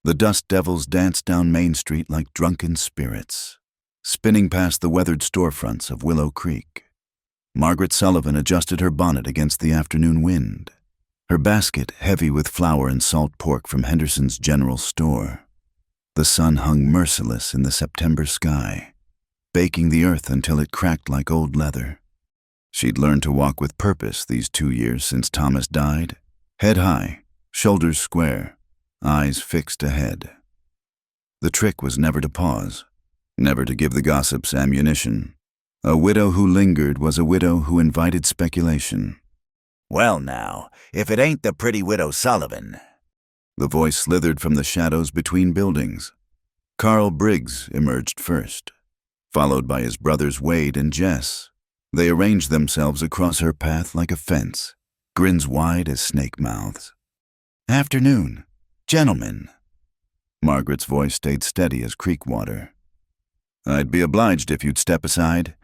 The dust devils danced down Main Street like drunken spirits, spinning past the weathered storefronts of Willow Creek. Margaret Sullivan adjusted her bonnet against the afternoon wind, her basket heavy with flour and salt pork from Henderson's General Store. The sun hung merciless in the September sky, baking the earth until it cracked like old leather. She'd learned to walk with purpose these 2 years since Thomas died, head high, shoulders square, eyes fixed ahead. The trick was never to pause, never to give the gossips ammunition. A widow who lingered was a widow who invited speculation. "Well now, if it ain't the pretty widow Sullivan." The voice slithered from the shadows between buildings. Carl Briggs emerged first, followed by his brothers Wade and Jess. They arranged themselves across her path like a fence, grins wide as snake mouths. "Afternoon, gentlemen." Margaret's voice stayed steady as creek water. "I'd be obliged if you'd step aside."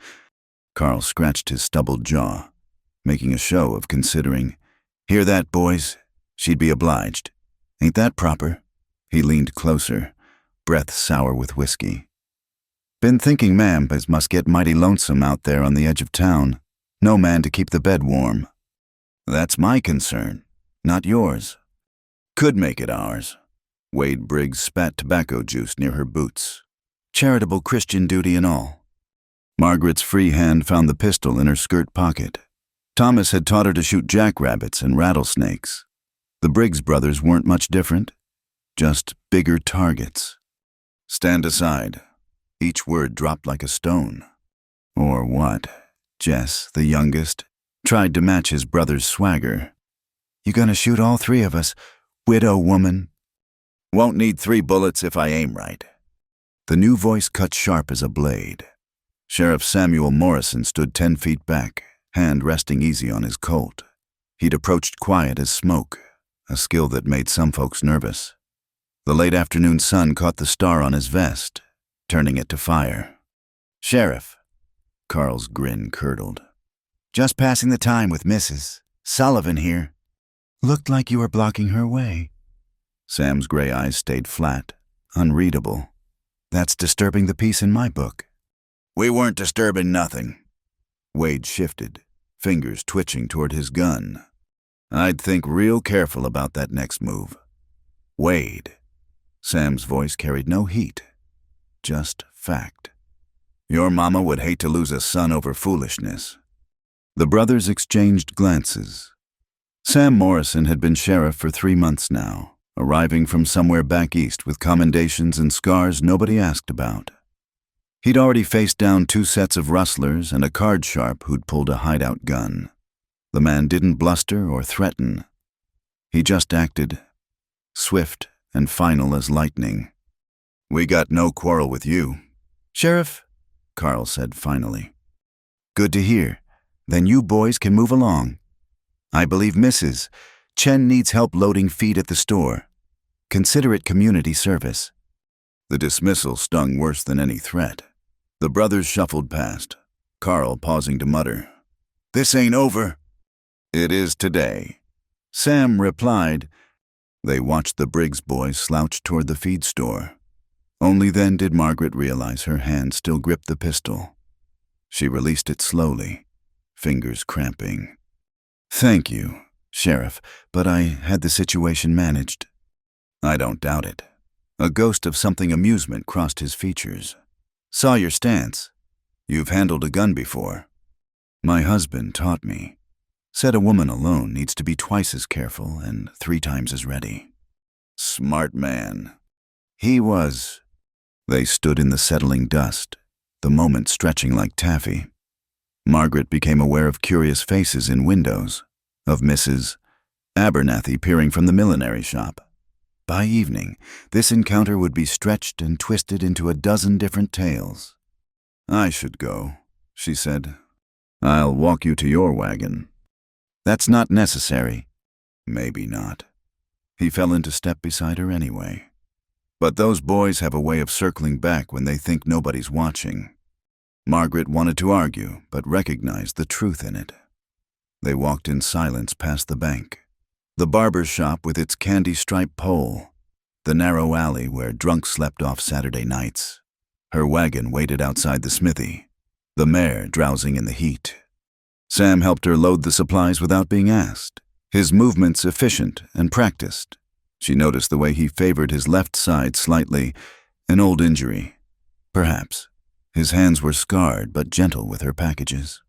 Carl scratched his stubbled jaw, making a show of considering. "Hear that, boys? She'd be obliged. Ain't that proper?" He leaned closer, breath sour with whiskey. "Been thinking ma'am must get mighty lonesome out there on the edge of town. No man to keep the bed warm." "That's my concern, not yours." "Could make it ours." Wade Briggs spat tobacco juice near her boots. "Charitable Christian duty and all." Margaret's free hand found the pistol in her skirt pocket. Thomas had taught her to shoot jackrabbits and rattlesnakes. The Briggs brothers weren't much different, just bigger targets. "Stand aside." Each word dropped like a stone. Or what? Jess, the youngest, tried to match his brother's swagger. "You gonna shoot all 3 of us, widow woman?" "Won't need 3 bullets if I aim right." The new voice cut sharp as a blade. Sheriff Samuel Morrison stood 10 feet back, hand resting easy on his Colt. He'd approached quiet as smoke, a skill that made some folks nervous. The late afternoon sun caught the star on his vest, turning it to fire. "Sheriff." Carl's grin curdled. "Just passing the time with Mrs. Sullivan here." "Looked like you were blocking her way." Sam's gray eyes stayed flat, unreadable. "That's disturbing the peace in my book." "We weren't disturbing nothing." Wade shifted, fingers twitching toward his gun. "I'd think real careful about that next move." "Wade." Sam's voice carried no heat, just fact. "Your mama would hate to lose a son over foolishness." The brothers exchanged glances. Sam Morrison had been sheriff for 3 months now, arriving from somewhere back east with commendations and scars nobody asked about. He'd already faced down 2 sets of rustlers and a card sharp who'd pulled a hideout gun. The man didn't bluster or threaten. He just acted, swift and final as lightning. "We got no quarrel with you." "Sheriff," Carl said finally. "Good to hear. Then you boys can move along. I believe Mrs. Chen needs help loading feed at the store. Consider it community service." The dismissal stung worse than any threat. The brothers shuffled past, Carl pausing to mutter, "This ain't over." "It is today," Sam replied. They watched the Briggs boys slouch toward the feed store. Only then did Margaret realize her hand still gripped the pistol. She released it slowly, fingers cramping. "Thank you, Sheriff, but I had the situation managed." "I don't doubt it." A ghost of something amusement crossed his features. "Saw your stance. You've handled a gun before." "My husband taught me. Said a woman alone needs to be twice as careful and 3 times as ready." "Smart man." "He was." They stood in the settling dust, the moment stretching like taffy. Margaret became aware of curious faces in windows, of Mrs. Abernathy peering from the millinery shop. By evening, this encounter would be stretched and twisted into a dozen different tales. "I should go," she said. "I'll walk you to your wagon." "That's not necessary." "Maybe not." He fell into step beside her anyway. But those boys have a way of circling back when they think nobody's watching. Margaret wanted to argue, but recognized the truth in it. They walked in silence past the bank, the barber's shop with its candy-striped pole, the narrow alley where drunks slept off Saturday nights. Her wagon waited outside the smithy, the mare drowsing in the heat. Sam helped her load the supplies without being asked, his movements efficient and practiced. She noticed the way he favored his left side slightly, an old injury. Perhaps. His hands were scarred but gentle with her packages.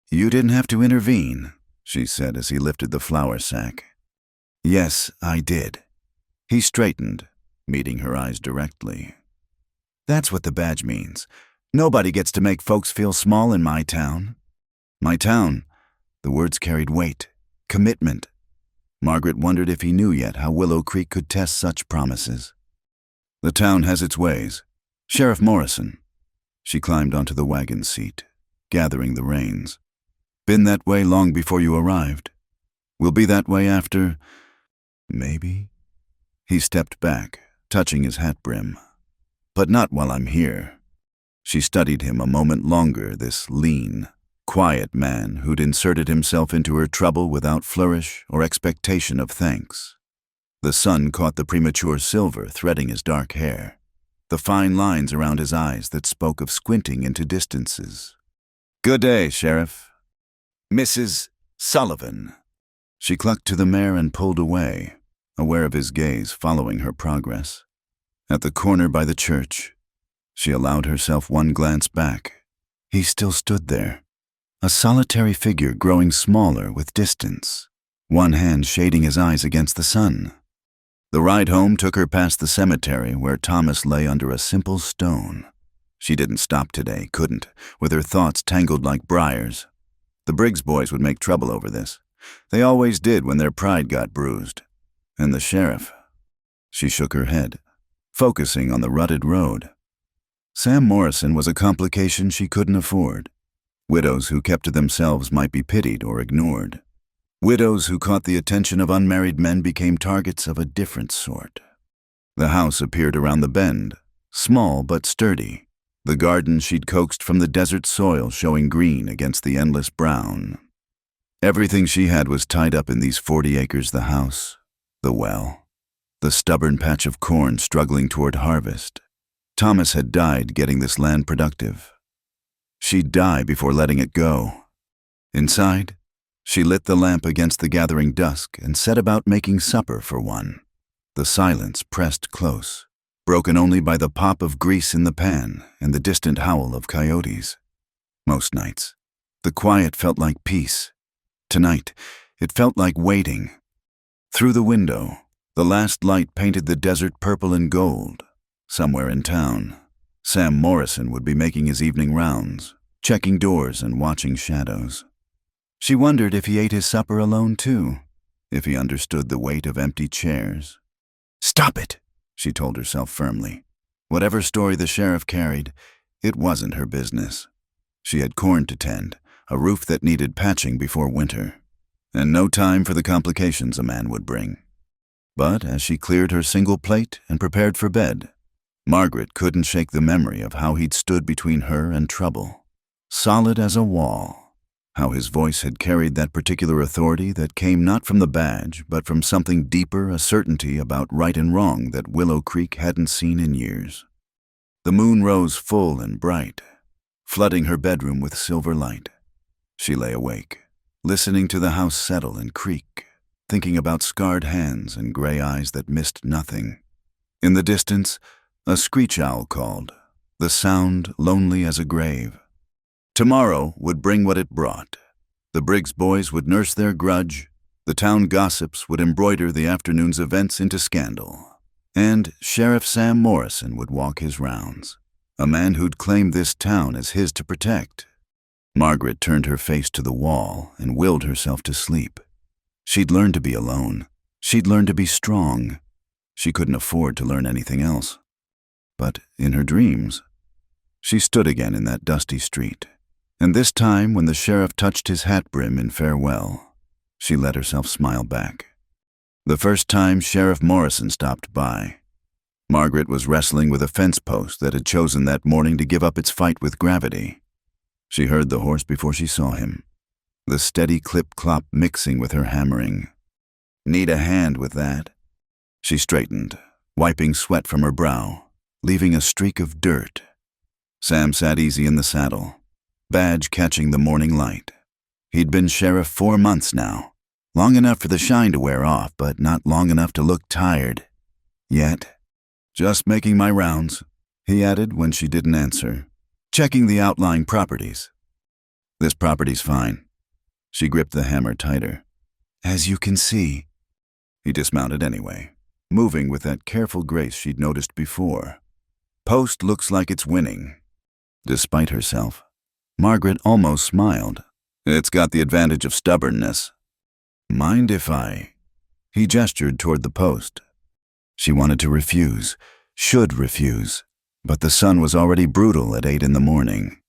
"You didn't have to intervene," she said as he lifted the flour sack. "Yes, I did." He straightened, meeting her eyes directly. "That's what the badge means. Nobody gets to make folks feel small in my town." My town. The words carried weight, commitment. Margaret wondered if he knew yet how Willow Creek could test such promises. "The town has its ways. Sheriff Morrison." She climbed onto the wagon seat, gathering the reins. "Been that way long before you arrived. Will be that way after, maybe?" He stepped back, touching his hat brim. "But not while I'm here." She studied him a moment longer, this lean, quiet man who'd inserted himself into her trouble without flourish or expectation of thanks. The sun caught the premature silver threading his dark hair, the fine lines around his eyes that spoke of squinting into distances. "Good day, Sheriff." "Mrs. Sullivan." She clucked to the mare and pulled away, aware of his gaze following her progress. At the corner by the church, she allowed herself one glance back. He still stood there, a solitary figure growing smaller with distance, one hand shading his eyes against the sun. The ride home took her past the cemetery where Thomas lay under a simple stone. She didn't stop today, couldn't, with her thoughts tangled like briars. The Briggs boys would make trouble over this. They always did when their pride got bruised. And the sheriff. She shook her head, focusing on the rutted road. Sam Morrison was a complication she couldn't afford. Widows who kept to themselves might be pitied or ignored. Widows who caught the attention of unmarried men became targets of a different sort. The house appeared around the bend, small but sturdy, the garden she'd coaxed from the desert soil showing green against the endless brown. Everything she had was tied up in these 40 acres: the house, the well, the stubborn patch of corn struggling toward harvest. Thomas had died getting this land productive. She'd die before letting it go. Inside, she lit the lamp against the gathering dusk and set about making supper for one. The silence pressed close, broken only by the pop of grease in the pan and the distant howl of coyotes. Most nights, the quiet felt like peace. Tonight, it felt like waiting. Through the window, the last light painted the desert purple and gold. Somewhere in town, Sam Morrison would be making his evening rounds, checking doors and watching shadows. She wondered if he ate his supper alone too, if he understood the weight of empty chairs. "Stop it," she told herself firmly. Whatever story the sheriff carried, it wasn't her business. She had corn to tend, a roof that needed patching before winter, and no time for the complications a man would bring. But as she cleared her single plate and prepared for bed, Margaret couldn't shake the memory of how he'd stood between her and trouble, solid as a wall. How his voice had carried that particular authority that came not from the badge, but from something deeper, a certainty about right and wrong that Willow Creek hadn't seen in years. The moon rose full and bright, flooding her bedroom with silver light. She lay awake, listening to the house settle and creak, thinking about scarred hands and gray eyes that missed nothing. In the distance, a screech owl called, the sound lonely as a grave. Tomorrow would bring what it brought. The Briggs boys would nurse their grudge, the town gossips would embroider the afternoon's events into scandal, and Sheriff Sam Morrison would walk his rounds, a man who'd claimed this town as his to protect. Margaret turned her face to the wall and willed herself to sleep. She'd learned to be alone. She'd learned to be strong. She couldn't afford to learn anything else. But in her dreams, she stood again in that dusty street. And this time, when the sheriff touched his hat brim in farewell, she let herself smile back. The first time Sheriff Morrison stopped by, Margaret was wrestling with a fence post that had chosen that morning to give up its fight with gravity. She heard the horse before she saw him, the steady clip-clop mixing with her hammering. "Need a hand with that?" She straightened, wiping sweat from her brow, leaving a streak of dirt. Sam sat easy in the saddle, badge catching the morning light. He'd been sheriff 4 months now, long enough for the shine to wear off, but not long enough to look tired. Yet, just making my rounds, he added when she didn't answer, checking the outlying properties. This property's fine. She gripped the hammer tighter. As you can see. He dismounted anyway, moving with that careful grace she'd noticed before. Post looks like it's winning. Despite herself, Margaret almost smiled. It's got the advantage of stubbornness. Mind if I... He gestured toward the post. She wanted to refuse, should refuse, but the sun was already brutal at 8 in the morning,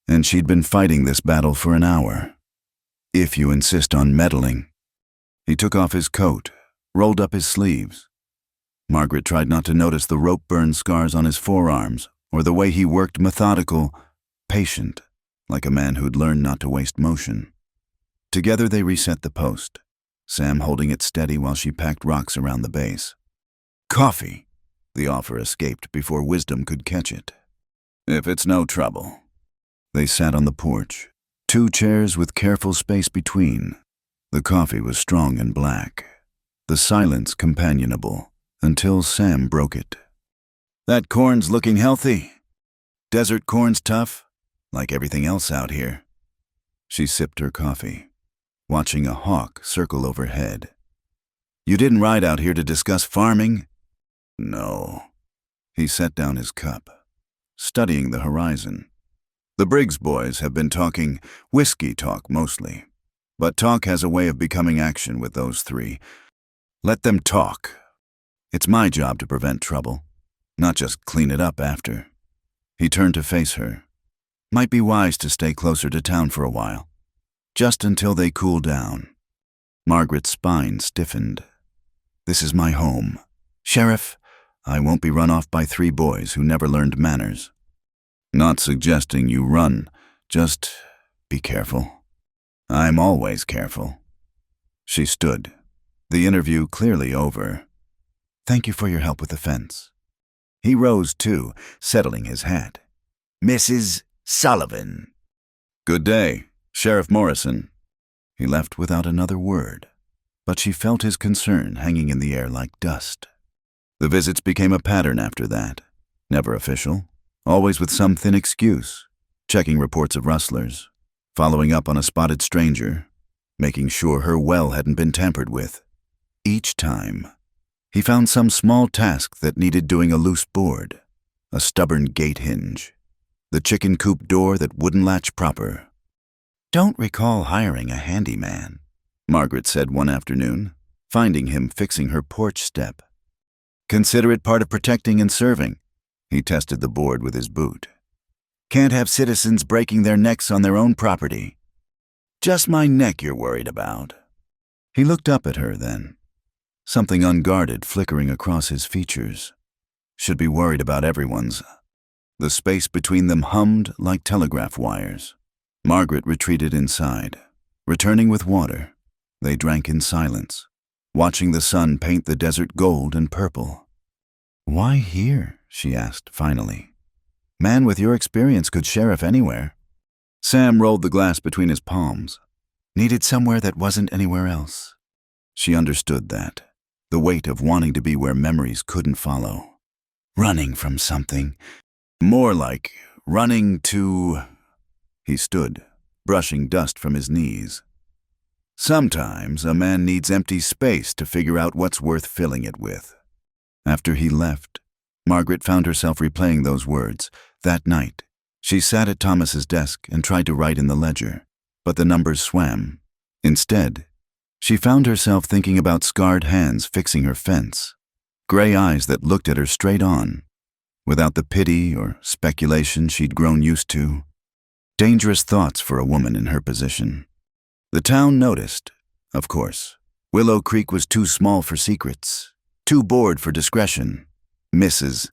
and she'd been fighting this battle for an hour. If you insist on meddling. He took off his coat, rolled up his sleeves. Margaret tried not to notice the rope-burn scars on his forearms or the way he worked methodical, patient, like a man who'd learned not to waste motion. Together they reset the post, Sam holding it steady while she packed rocks around the base. Coffee, the offer escaped before wisdom could catch it. If it's no trouble. They sat on the porch, 2 chairs with careful space between. The coffee was strong and black, the silence companionable, until Sam broke it. That corn's looking healthy. Desert corn's tough, like everything else out here. She sipped her coffee, watching a hawk circle overhead. You didn't ride out here to discuss farming? No. He set down his cup, studying the horizon. The Briggs boys have been talking whiskey talk mostly, but talk has a way of becoming action with those 3. Let them talk. It's my job to prevent trouble, not just clean it up after. He turned to face her. Might be wise to stay closer to town for a while, just until they cool down. Margaret's spine stiffened. This is my home. Sheriff, I won't be run off by 3 boys who never learned manners. Not suggesting you run, just be careful. I'm always careful. She stood, the interview clearly over. Thank you for your help with the fence. He rose too, settling his hat. Mrs. Sullivan. Good day, Sheriff Morrison. He left without another word, but she felt his concern hanging in the air like dust. The visits became a pattern after that, never official, always with some thin excuse, checking reports of rustlers, following up on a spotted stranger, making sure her well hadn't been tampered with. Each time, he found some small task that needed doing: a loose board, a stubborn gate hinge, the chicken coop door that wouldn't latch proper. Don't recall hiring a handyman, Margaret said one afternoon, finding him fixing her porch step. Consider it part of protecting and serving. He tested the board with his boot. Can't have citizens breaking their necks on their own property. Just my neck you're worried about. He looked up at her then, something unguarded flickering across his features. Should be worried about everyone's. The space between them hummed like telegraph wires. Margaret retreated inside, returning with water. They drank in silence, watching the sun paint the desert gold and purple. Why here? She asked finally. Man with your experience could sheriff anywhere. Sam rolled the glass between his palms. Needed somewhere that wasn't anywhere else. She understood that, the weight of wanting to be where memories couldn't follow. Running from something. More like running to... He stood, brushing dust from his knees. Sometimes a man needs empty space to figure out what's worth filling it with. After he left, Margaret found herself replaying those words. That night, she sat at Thomas's desk and tried to write in the ledger, but the numbers swam. Instead, she found herself thinking about scarred hands fixing her fence, gray eyes that looked at her straight on, without the pity or speculation she'd grown used to. Dangerous thoughts for a woman in her position. The town noticed, of course. Willow Creek was too small for secrets, too bored for discretion. Mrs.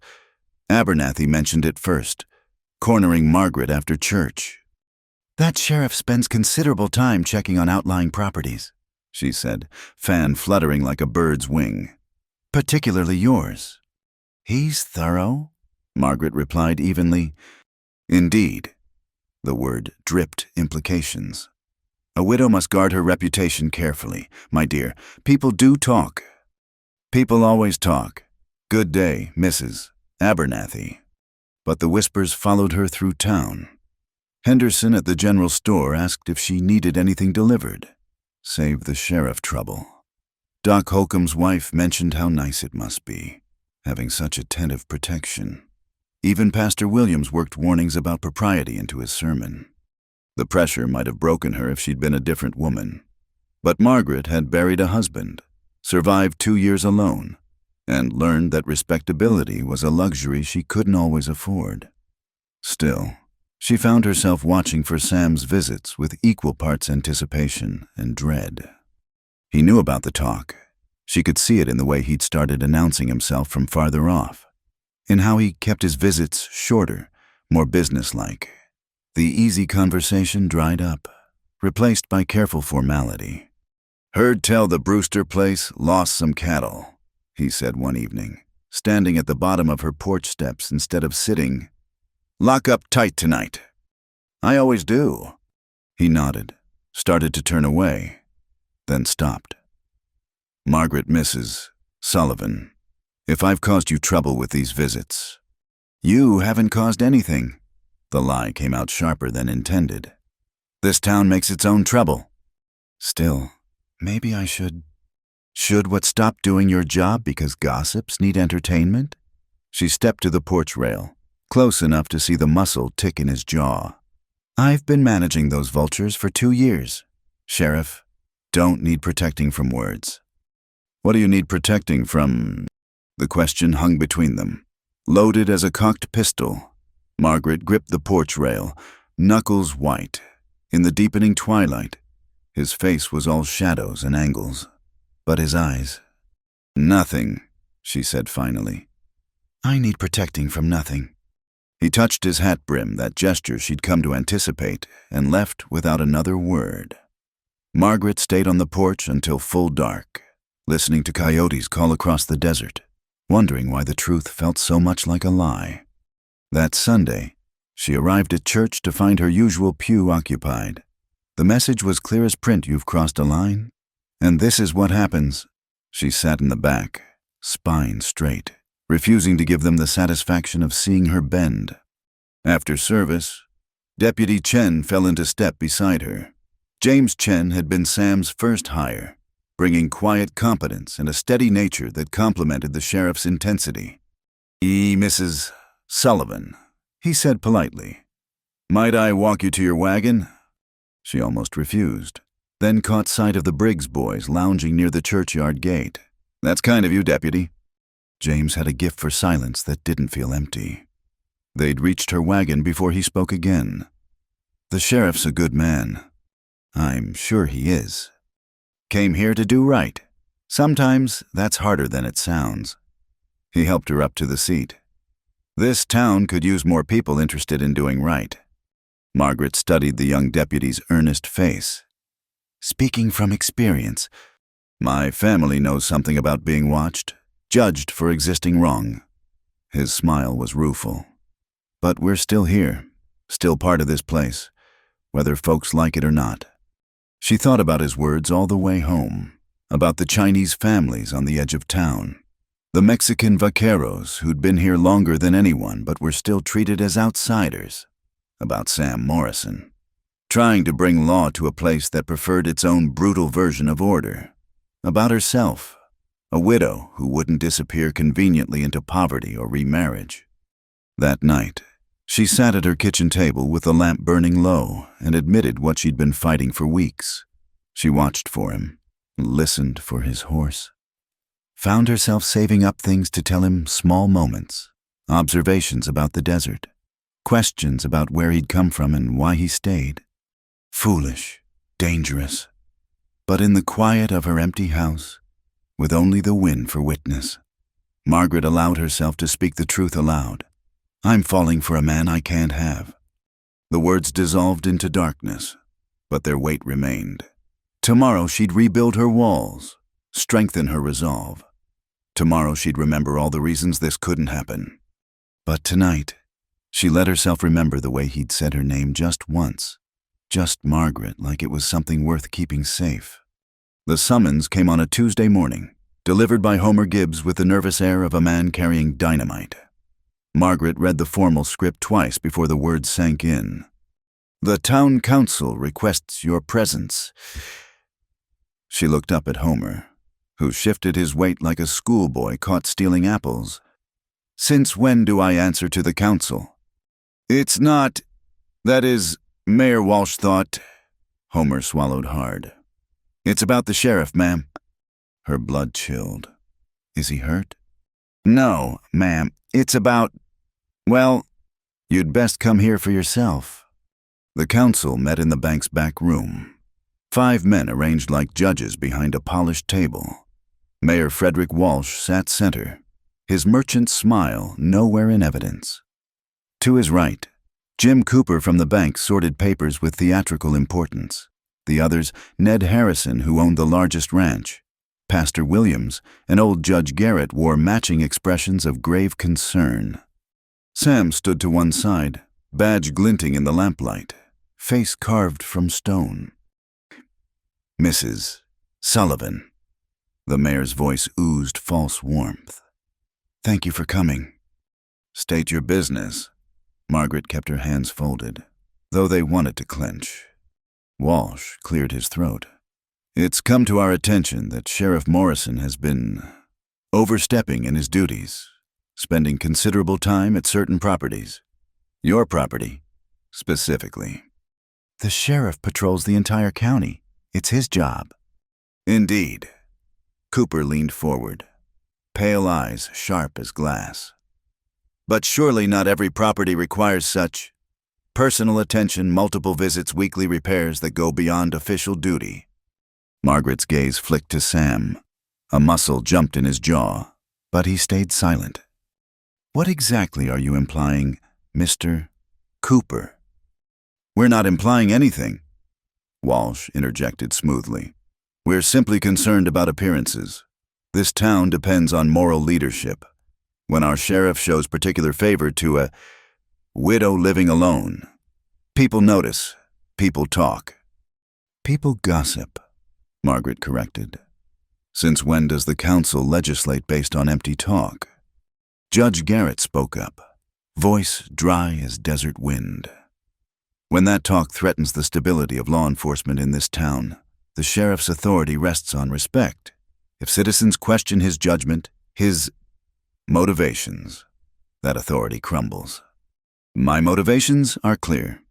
Abernathy mentioned it first, cornering Margaret after church. That sheriff spends considerable time checking on outlying properties, she said, fan fluttering like a bird's wing. Particularly yours. He's thorough, Margaret replied evenly. Indeed. The word dripped implications. A widow must guard her reputation carefully. My dear, people do talk. People always talk. Good day, Mrs. Abernathy. But the whispers followed her through town. Henderson at the general store asked if she needed anything delivered. Save the sheriff trouble. Doc Holcomb's wife mentioned how nice it must be, having such attentive protection. Even Pastor Williams worked warnings about propriety into his sermon. The pressure might have broken her if she'd been a different woman. But Margaret had buried a husband, survived 2 years alone, and learned that respectability was a luxury she couldn't always afford. Still, she found herself watching for Sam's visits with equal parts anticipation and dread. He knew about the talk. She could see it in the way he'd started announcing himself from farther off, in how he kept his visits shorter, more businesslike. The easy conversation dried up, replaced by careful formality. "Heard tell the Brewster place lost some cattle," he said one evening, standing at the bottom of her porch steps instead of sitting. "Lock up tight tonight." "I always do." He nodded, started to turn away, then stopped. "Margaret Mrs. Sullivan, if I've caused you trouble with these visits..." "You haven't caused anything." The lie came out sharper than intended. "This town makes its own trouble." "Still, maybe I should..." "Should what, stop doing your job because gossips need entertainment?" She stepped to the porch rail, close enough to see the muscle tick in his jaw. "I've been managing those vultures for 2 years. Sheriff, don't need protecting from words." "What do you need protecting from?" The question hung between them, loaded as a cocked pistol. Margaret gripped the porch rail, knuckles white. In the deepening twilight, his face was all shadows and angles. But his eyes... "Nothing," she said finally. "I need protecting from nothing." He touched his hat brim, that gesture she'd come to anticipate, and left without another word. Margaret stayed on the porch until full dark, listening to coyotes call across the desert, wondering why the truth felt so much like a lie. That Sunday, she arrived at church to find her usual pew occupied. The message was clear as print: "You've crossed a line, and this is what happens." She sat in the back, spine straight, refusing to give them the satisfaction of seeing her bend. After service, Deputy Chen fell into step beside her. James Chen had been Sam's first hire, bringing quiet competence and a steady nature that complemented the sheriff's intensity. "Mrs. Sullivan," he said politely. "Might I walk you to your wagon?" She almost refused, then caught sight of the Briggs boys lounging near the churchyard gate. "That's kind of you, Deputy." James had a gift for silence that didn't feel empty. They'd reached her wagon before he spoke again. "The sheriff's a good man." "I'm sure he is." "Came here to do right. Sometimes that's harder than it sounds." He helped her up to the seat. "This town could use more people interested in doing right." Margaret studied the young deputy's earnest face. "Speaking from experience." "My family knows something about being watched, judged for existing wrong." His smile was rueful. "But we're still here, still part of this place, whether folks like it or not." She thought about his words all the way home, about the Chinese families on the edge of town, the Mexican vaqueros who'd been here longer than anyone but were still treated as outsiders, about Sam Morrison, trying to bring law to a place that preferred its own brutal version of order, about herself, a widow who wouldn't disappear conveniently into poverty or remarriage. That night, she sat at her kitchen table with the lamp burning low and admitted what she'd been fighting for weeks. She watched for him, listened for his horse. Found herself saving up things to tell him, small moments, observations about the desert, questions about where he'd come from and why he stayed. Foolish, dangerous, but in the quiet of her empty house, with only the wind for witness, Margaret allowed herself to speak the truth aloud. "I'm falling for a man I can't have." The words dissolved into darkness, but their weight remained. Tomorrow she'd rebuild her walls, strengthen her resolve. Tomorrow she'd remember all the reasons this couldn't happen. But tonight, she let herself remember the way he'd said her name just once. Just Margaret, like it was something worth keeping safe. The summons came on a Tuesday morning, delivered by Homer Gibbs with the nervous air of a man carrying dynamite. Margaret read the formal script twice before the words sank in. "The town council requests your presence." She looked up at Homer, who shifted his weight like a schoolboy caught stealing apples. "Since when do I answer to the council?" "It's not... that is, Mayor Walsh thought..." Homer swallowed hard. "It's about the sheriff, ma'am." Her blood chilled. "Is he hurt?" "No, ma'am. It's about... well, you'd best come here for yourself." The council met in the bank's back room. 5 men arranged like judges behind a polished table. Mayor Frederick Walsh sat center, his merchant smile nowhere in evidence. To his right, Jim Cooper from the bank sorted papers with theatrical importance. The others, Ned Harrison, who owned the largest ranch. Pastor Williams and old Judge Garrett wore matching expressions of grave concern. Sam stood to one side, badge glinting in the lamplight, face carved from stone. "Mrs. Sullivan." The mayor's voice oozed false warmth. "Thank you for coming." "State your business." Margaret kept her hands folded, though they wanted to clench. Walsh cleared his throat. "It's come to our attention that Sheriff Morrison has been overstepping in his duties, spending considerable time at certain properties. Your property, specifically." "The sheriff patrols the entire county. It's his job." "Indeed." Cooper leaned forward, pale eyes sharp as glass. "But surely not every property requires such personal attention, multiple visits, weekly repairs that go beyond official duty." Margaret's gaze flicked to Sam. A muscle jumped in his jaw, but he stayed silent. "What exactly are you implying, Mr. Cooper?" "We're not implying anything," Walsh interjected smoothly. "We're simply concerned about appearances. This town depends on moral leadership. When our sheriff shows particular favor to a widow living alone, people notice, people talk." "People gossip," Margaret corrected. "Since when does the council legislate based on empty talk?" Judge Garrett spoke up, voice dry as desert wind. "When that talk threatens the stability of law enforcement in this town, the sheriff's authority rests on respect. If citizens question his judgment, his motivations, that authority crumbles. My motivations are clear."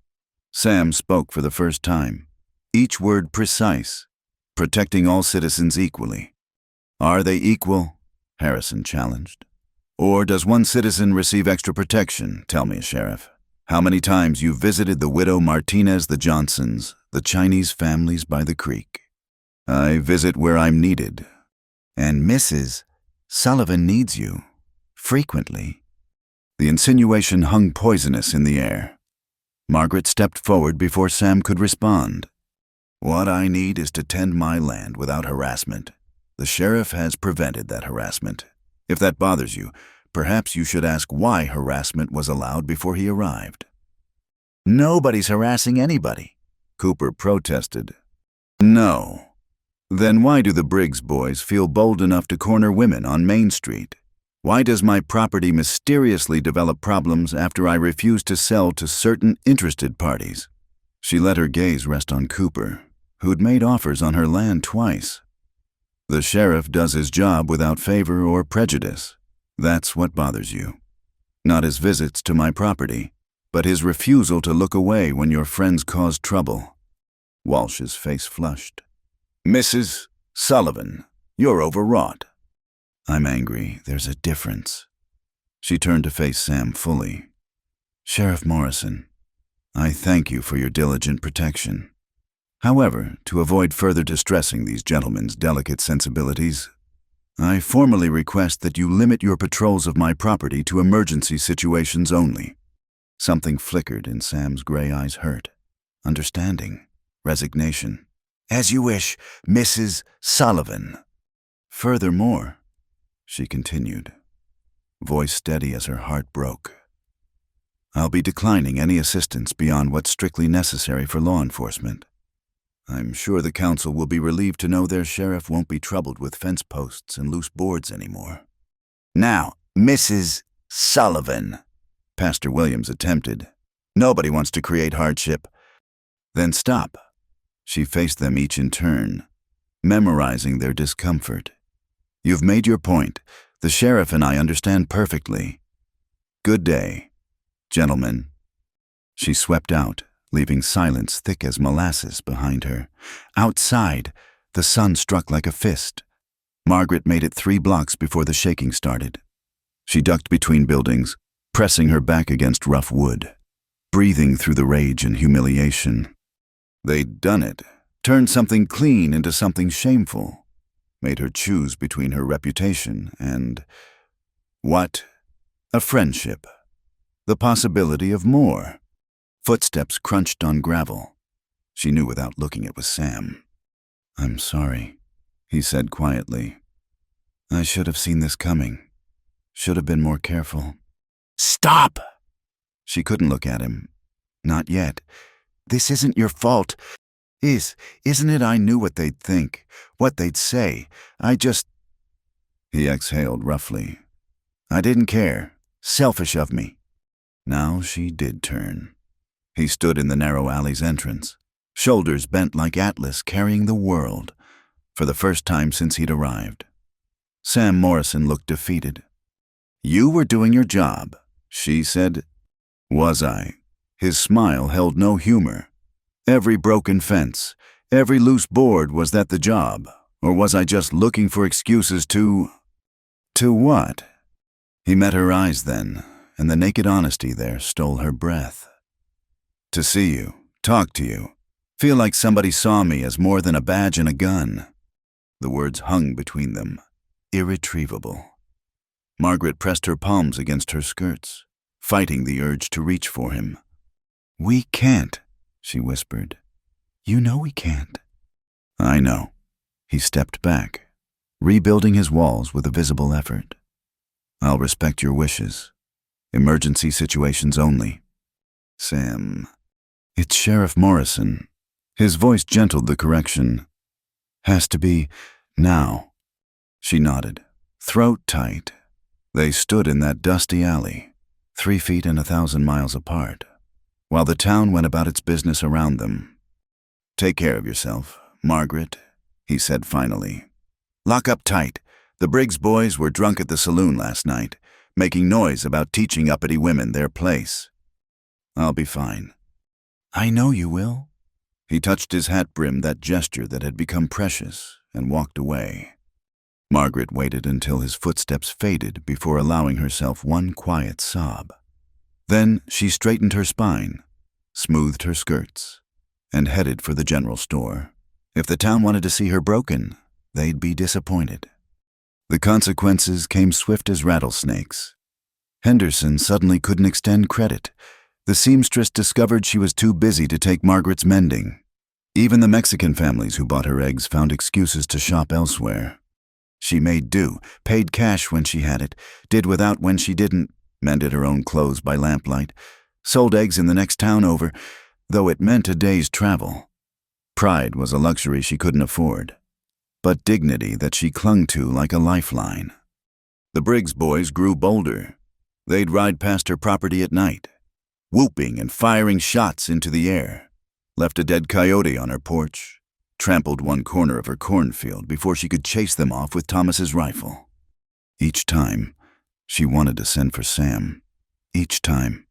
Sam spoke for the first time, each word precise, protecting all citizens equally. "Are they equal?" Harrison challenged. "Or does one citizen receive extra protection? Tell me, Sheriff. How many times you've visited the widow Martinez, the Johnsons, the Chinese families by the creek?" "I visit where I'm needed." "And Mrs. Sullivan needs you. Frequently." The insinuation hung poisonous in the air. Margaret stepped forward before Sam could respond. "What I need is to tend my land without harassment. The sheriff has prevented that harassment. If that bothers you, perhaps you should ask why harassment was allowed before he arrived." "Nobody's harassing anybody," Cooper protested. "No. Then why do the Briggs boys feel bold enough to corner women on Main Street? Why does my property mysteriously develop problems after I refuse to sell to certain interested parties?" She let her gaze rest on Cooper, who'd made offers on her land twice. "The sheriff does his job without favor or prejudice. That's what bothers you. Not his visits to my property, but his refusal to look away when your friends cause trouble." Walsh's face flushed. "Mrs. Sullivan, you're overwrought." "I'm angry. There's a difference." She turned to face Sam fully. "Sheriff Morrison, I thank you for your diligent protection. However, to avoid further distressing these gentlemen's delicate sensibilities, I formally request that you limit your patrols of my property to emergency situations only." Something flickered in Sam's gray eyes. Hurt, understanding, resignation. "As you wish, Mrs. Sullivan." "Furthermore," she continued, voice steady as her heart broke. "I'll be declining any assistance beyond what's strictly necessary for law enforcement. I'm sure the council will be relieved to know their sheriff won't be troubled with fence posts and loose boards anymore." "Now, Mrs. Sullivan," Pastor Williams attempted. "Nobody wants to create hardship." "Then stop." She faced them each in turn, memorizing their discomfort. "You've made your point. The sheriff and I understand perfectly. Good day, gentlemen." She swept out, leaving silence thick as molasses behind her. Outside, the sun struck like a fist. Margaret made it 3 blocks before the shaking started. She ducked between buildings, pressing her back against rough wood, breathing through the rage and humiliation. They'd done it, turned something clean into something shameful, made her choose between her reputation and... what? A friendship. The possibility of more. Footsteps crunched on gravel. She knew without looking it was Sam. "I'm sorry," he said quietly. "I should have seen this coming. Should have been more careful." "Stop!" She couldn't look at him. Not yet. "This isn't your fault." Isn't it? I knew what they'd think, what they'd say. He exhaled roughly. "I didn't care. Selfish of me." Now she did turn. He stood in the narrow alley's entrance, shoulders bent like Atlas, carrying the world, for the first time since he'd arrived. Sam Morrison looked defeated. "You were doing your job," she said. Was I? His smile held no humor. Every broken fence, every loose board, was that the job? Or was I just looking for excuses to what? He met her eyes then, and the naked honesty there stole her breath. "To see you, talk to you, feel like somebody saw me as more than a badge and a gun." The words hung between them, irretrievable. Margaret pressed her palms against her skirts, fighting the urge to reach for him. "We can't," she whispered. "You know we can't." "I know." He stepped back, rebuilding his walls with a visible effort. "I'll respect your wishes. Emergency situations only." "Sam." "It's Sheriff Morrison." His voice gentled the correction. "Has to be now." She nodded, throat tight. They stood in that dusty alley, 3 feet and 1,000 miles apart, while the town went about its business around them. "Take care of yourself, Margaret," he said finally. "Lock up tight. The Briggs boys were drunk at the saloon last night, making noise about teaching uppity women their place." "I'll be fine." "I know you will." He touched his hat brim, that gesture that had become precious, and walked away. Margaret waited until his footsteps faded before allowing herself one quiet sob. Then she straightened her spine, smoothed her skirts, and headed for the general store. If the town wanted to see her broken, they'd be disappointed. The consequences came swift as rattlesnakes. Henderson suddenly couldn't extend credit. The seamstress discovered she was too busy to take Margaret's mending. Even the Mexican families who bought her eggs found excuses to shop elsewhere. She made do, paid cash when she had it, did without when she didn't, mended her own clothes by lamplight, sold eggs in the next town over, though it meant a day's travel. Pride was a luxury she couldn't afford, but dignity that she clung to like a lifeline. The Briggs boys grew bolder. They'd ride past her property at night, whooping and firing shots into the air, left a dead coyote on her porch, trampled one corner of her cornfield before she could chase them off with Thomas's rifle. Each time, she wanted to send for Sam. Each time,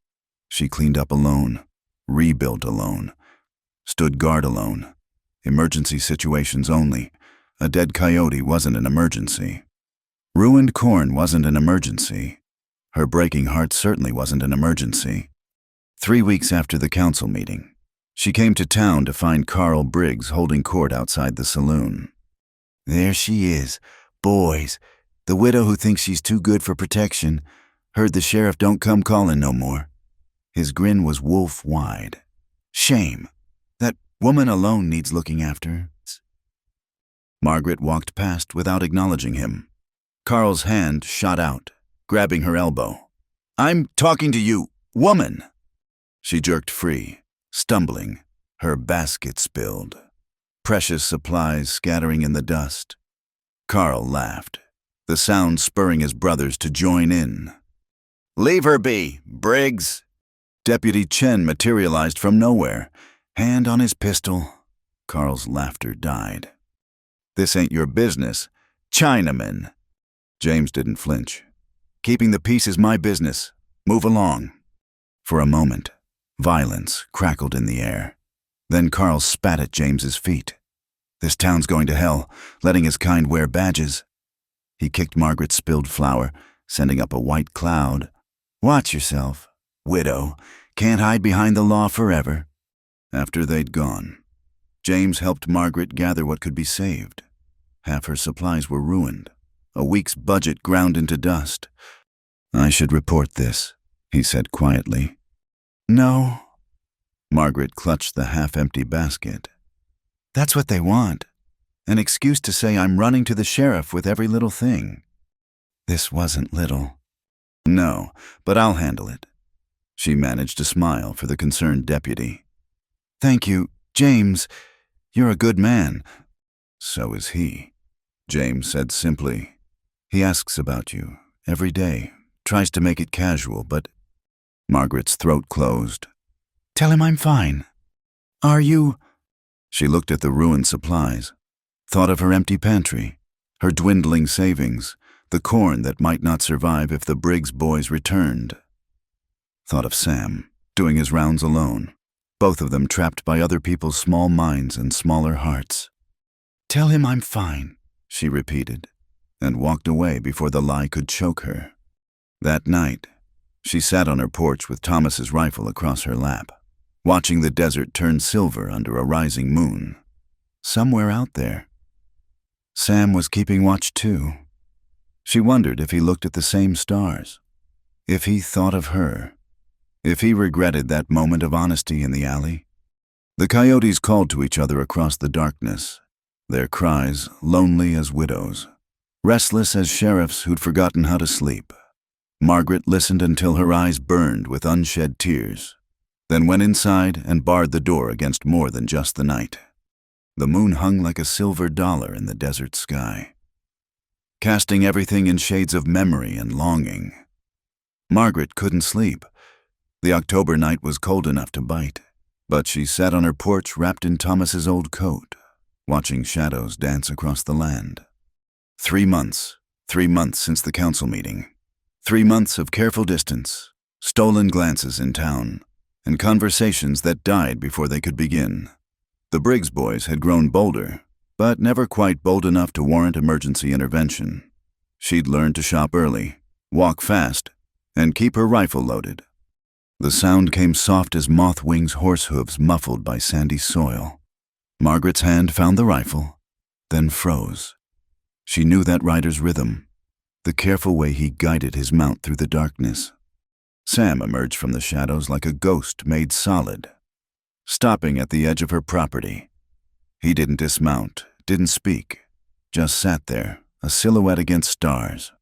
she cleaned up alone, rebuilt alone, stood guard alone. Emergency situations only. A dead coyote wasn't an emergency. Ruined corn wasn't an emergency. Her breaking heart certainly wasn't an emergency. 3 weeks after the council meeting, she came to town to find Carl Briggs holding court outside the saloon. "There she is. Boys, the widow who thinks she's too good for protection. Heard the sheriff don't come calling no more." His grin was wolf-wide. "Shame. That woman alone needs looking after." Margaret walked past without acknowledging him. Carl's hand shot out, grabbing her elbow. "I'm talking to you, woman!" She jerked free, stumbling, her basket spilled, precious supplies scattering in the dust. Carl laughed, the sound spurring his brothers to join in. "Leave her be, Briggs." Deputy Chen materialized from nowhere, hand on his pistol. Carl's laughter died. "This ain't your business, Chinaman." James didn't flinch. "Keeping the peace is my business. Move along." For a moment, violence crackled in the air. Then Carl spat at James's feet. "This town's going to hell, letting his kind wear badges." He kicked Margaret's spilled flour, sending up a white cloud. "Watch yourself, widow. Can't hide behind the law forever." After they'd gone, James helped Margaret gather what could be saved. Half her supplies were ruined, a week's budget ground into dust. "I should report this," he said quietly. "No." Margaret clutched the half-empty basket. "That's what they want. An excuse to say I'm running to the sheriff with every little thing." "This wasn't little." "No, but I'll handle it." She managed to smile for the concerned deputy. "Thank you, James. You're a good man." "So is he," James said simply. "He asks about you every day, tries to make it casual, but—" Margaret's throat closed. "Tell him I'm fine." "Are you—" She looked at the ruined supplies, thought of her empty pantry, her dwindling savings, the corn that might not survive if the Briggs boys returned. Thought of Sam, doing his rounds alone, both of them trapped by other people's small minds and smaller hearts. "Tell him I'm fine," she repeated, and walked away before the lie could choke her. That night, she sat on her porch with Thomas's rifle across her lap, watching the desert turn silver under a rising moon. Somewhere out there, Sam was keeping watch too. She wondered if he looked at the same stars, if he thought of her, if he regretted that moment of honesty in the alley. The coyotes called to each other across the darkness, their cries lonely as widows, restless as sheriffs who'd forgotten how to sleep. Margaret listened until her eyes burned with unshed tears, then went inside and barred the door against more than just the night. The moon hung like a silver dollar in the desert sky, casting everything in shades of memory and longing. Margaret couldn't sleep. The October night was cold enough to bite, but she sat on her porch wrapped in Thomas's old coat, watching shadows dance across the land. 3 months since the council meeting. 3 months of careful distance, stolen glances in town, and conversations that died before they could begin. The Briggs boys had grown bolder, but never quite bold enough to warrant emergency intervention. She'd learned to shop early, walk fast, and keep her rifle loaded. The sound came soft as moth wings' horse hooves muffled by sandy soil. Margaret's hand found the rifle, then froze. She knew that rider's rhythm, the careful way he guided his mount through the darkness. Sam emerged from the shadows like a ghost made solid, stopping at the edge of her property. He didn't dismount, didn't speak, just sat there, a silhouette against stars.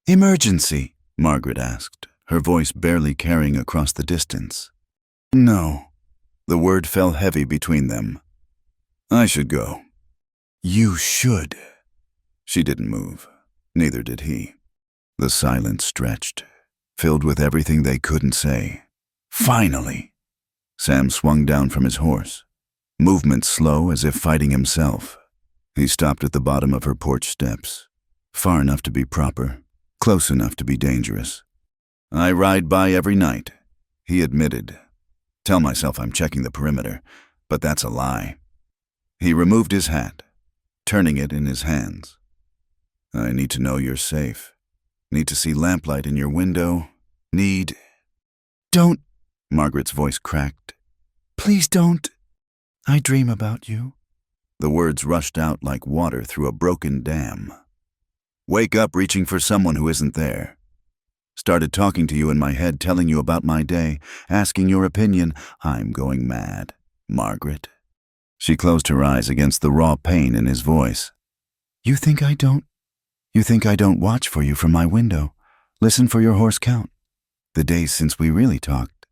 "Emergency?" Margaret asked, her voice barely carrying across the distance. "No." The word fell heavy between them. "I should go." "You should." She didn't move. Neither did he. The silence stretched, filled with everything they couldn't say. "Finally!" Sam swung down from his horse, movement slow as if fighting himself. He stopped at the bottom of her porch steps, far enough to be proper, close enough to be dangerous. "I ride by every night," he admitted. "Tell myself I'm checking the perimeter, but that's a lie." He removed his hat, turning it in his hands. "I need to know you're safe. Need to see lamplight in your window. Need—" "Don't," Margaret's voice cracked. "Please don't. I dream about you." The words rushed out like water through a broken dam. "Wake up reaching for someone who isn't there. Started talking to you in my head, telling you about my day, asking your opinion. I'm going mad, Margaret." She closed her eyes against the raw pain in his voice. "You think I don't? You think I don't watch for you from my window, listen for your horse count? The days since we really talked.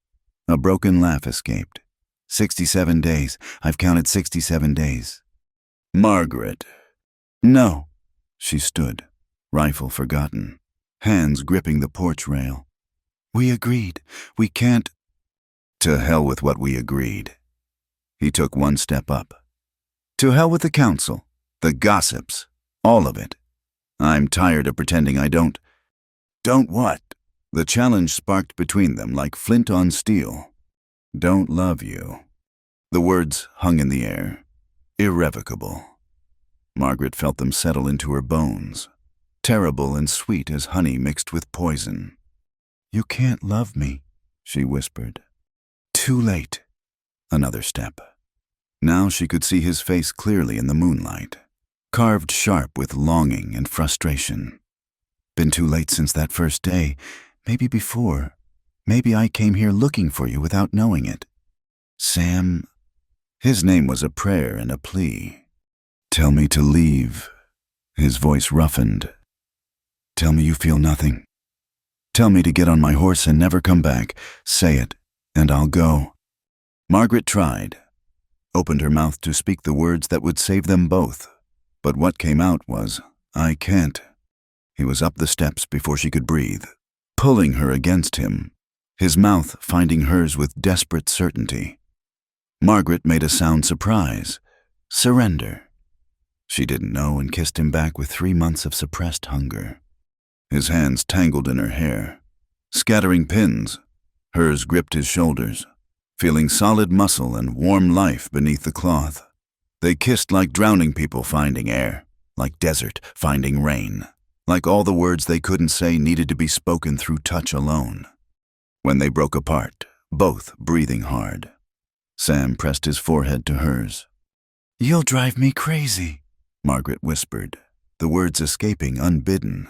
A broken laugh escaped. 67 days. I've counted 67 days. Margaret. No. She stood, rifle forgotten, hands gripping the porch rail. We agreed. We can't. To hell with what we agreed. He took one step up. To hell with the council, the gossips, all of it. I'm tired of pretending I don't. Don't what? The challenge sparked between them like flint on steel. Don't love you. The words hung in the air. Irrevocable. Margaret felt them settle into her bones, terrible and sweet as honey mixed with poison. You can't love me, she whispered. Too late. Another step. Now she could see his face clearly in the moonlight, carved sharp with longing and frustration. Been too late since that first day, maybe before. Maybe I came here looking for you without knowing it. Sam. His name was a prayer and a plea. Tell me to leave. His voice roughened. Tell me you feel nothing. Tell me to get on my horse and never come back. Say it, and I'll go. Margaret tried, opened her mouth to speak the words that would save them both. But what came out was, I can't. He was up the steps before she could breathe, pulling her against him, his mouth finding hers with desperate certainty. Margaret made a sound surprise. Surrender. She didn't know and kissed him back with 3 months of suppressed hunger. His hands tangled in her hair, scattering pins. Hers gripped his shoulders, feeling solid muscle and warm life beneath the cloth. They kissed like drowning people finding air, like desert finding rain, like all the words they couldn't say needed to be spoken through touch alone. When they broke apart, both breathing hard, Sam pressed his forehead to hers. You'll drive me crazy, Margaret whispered, the words escaping unbidden.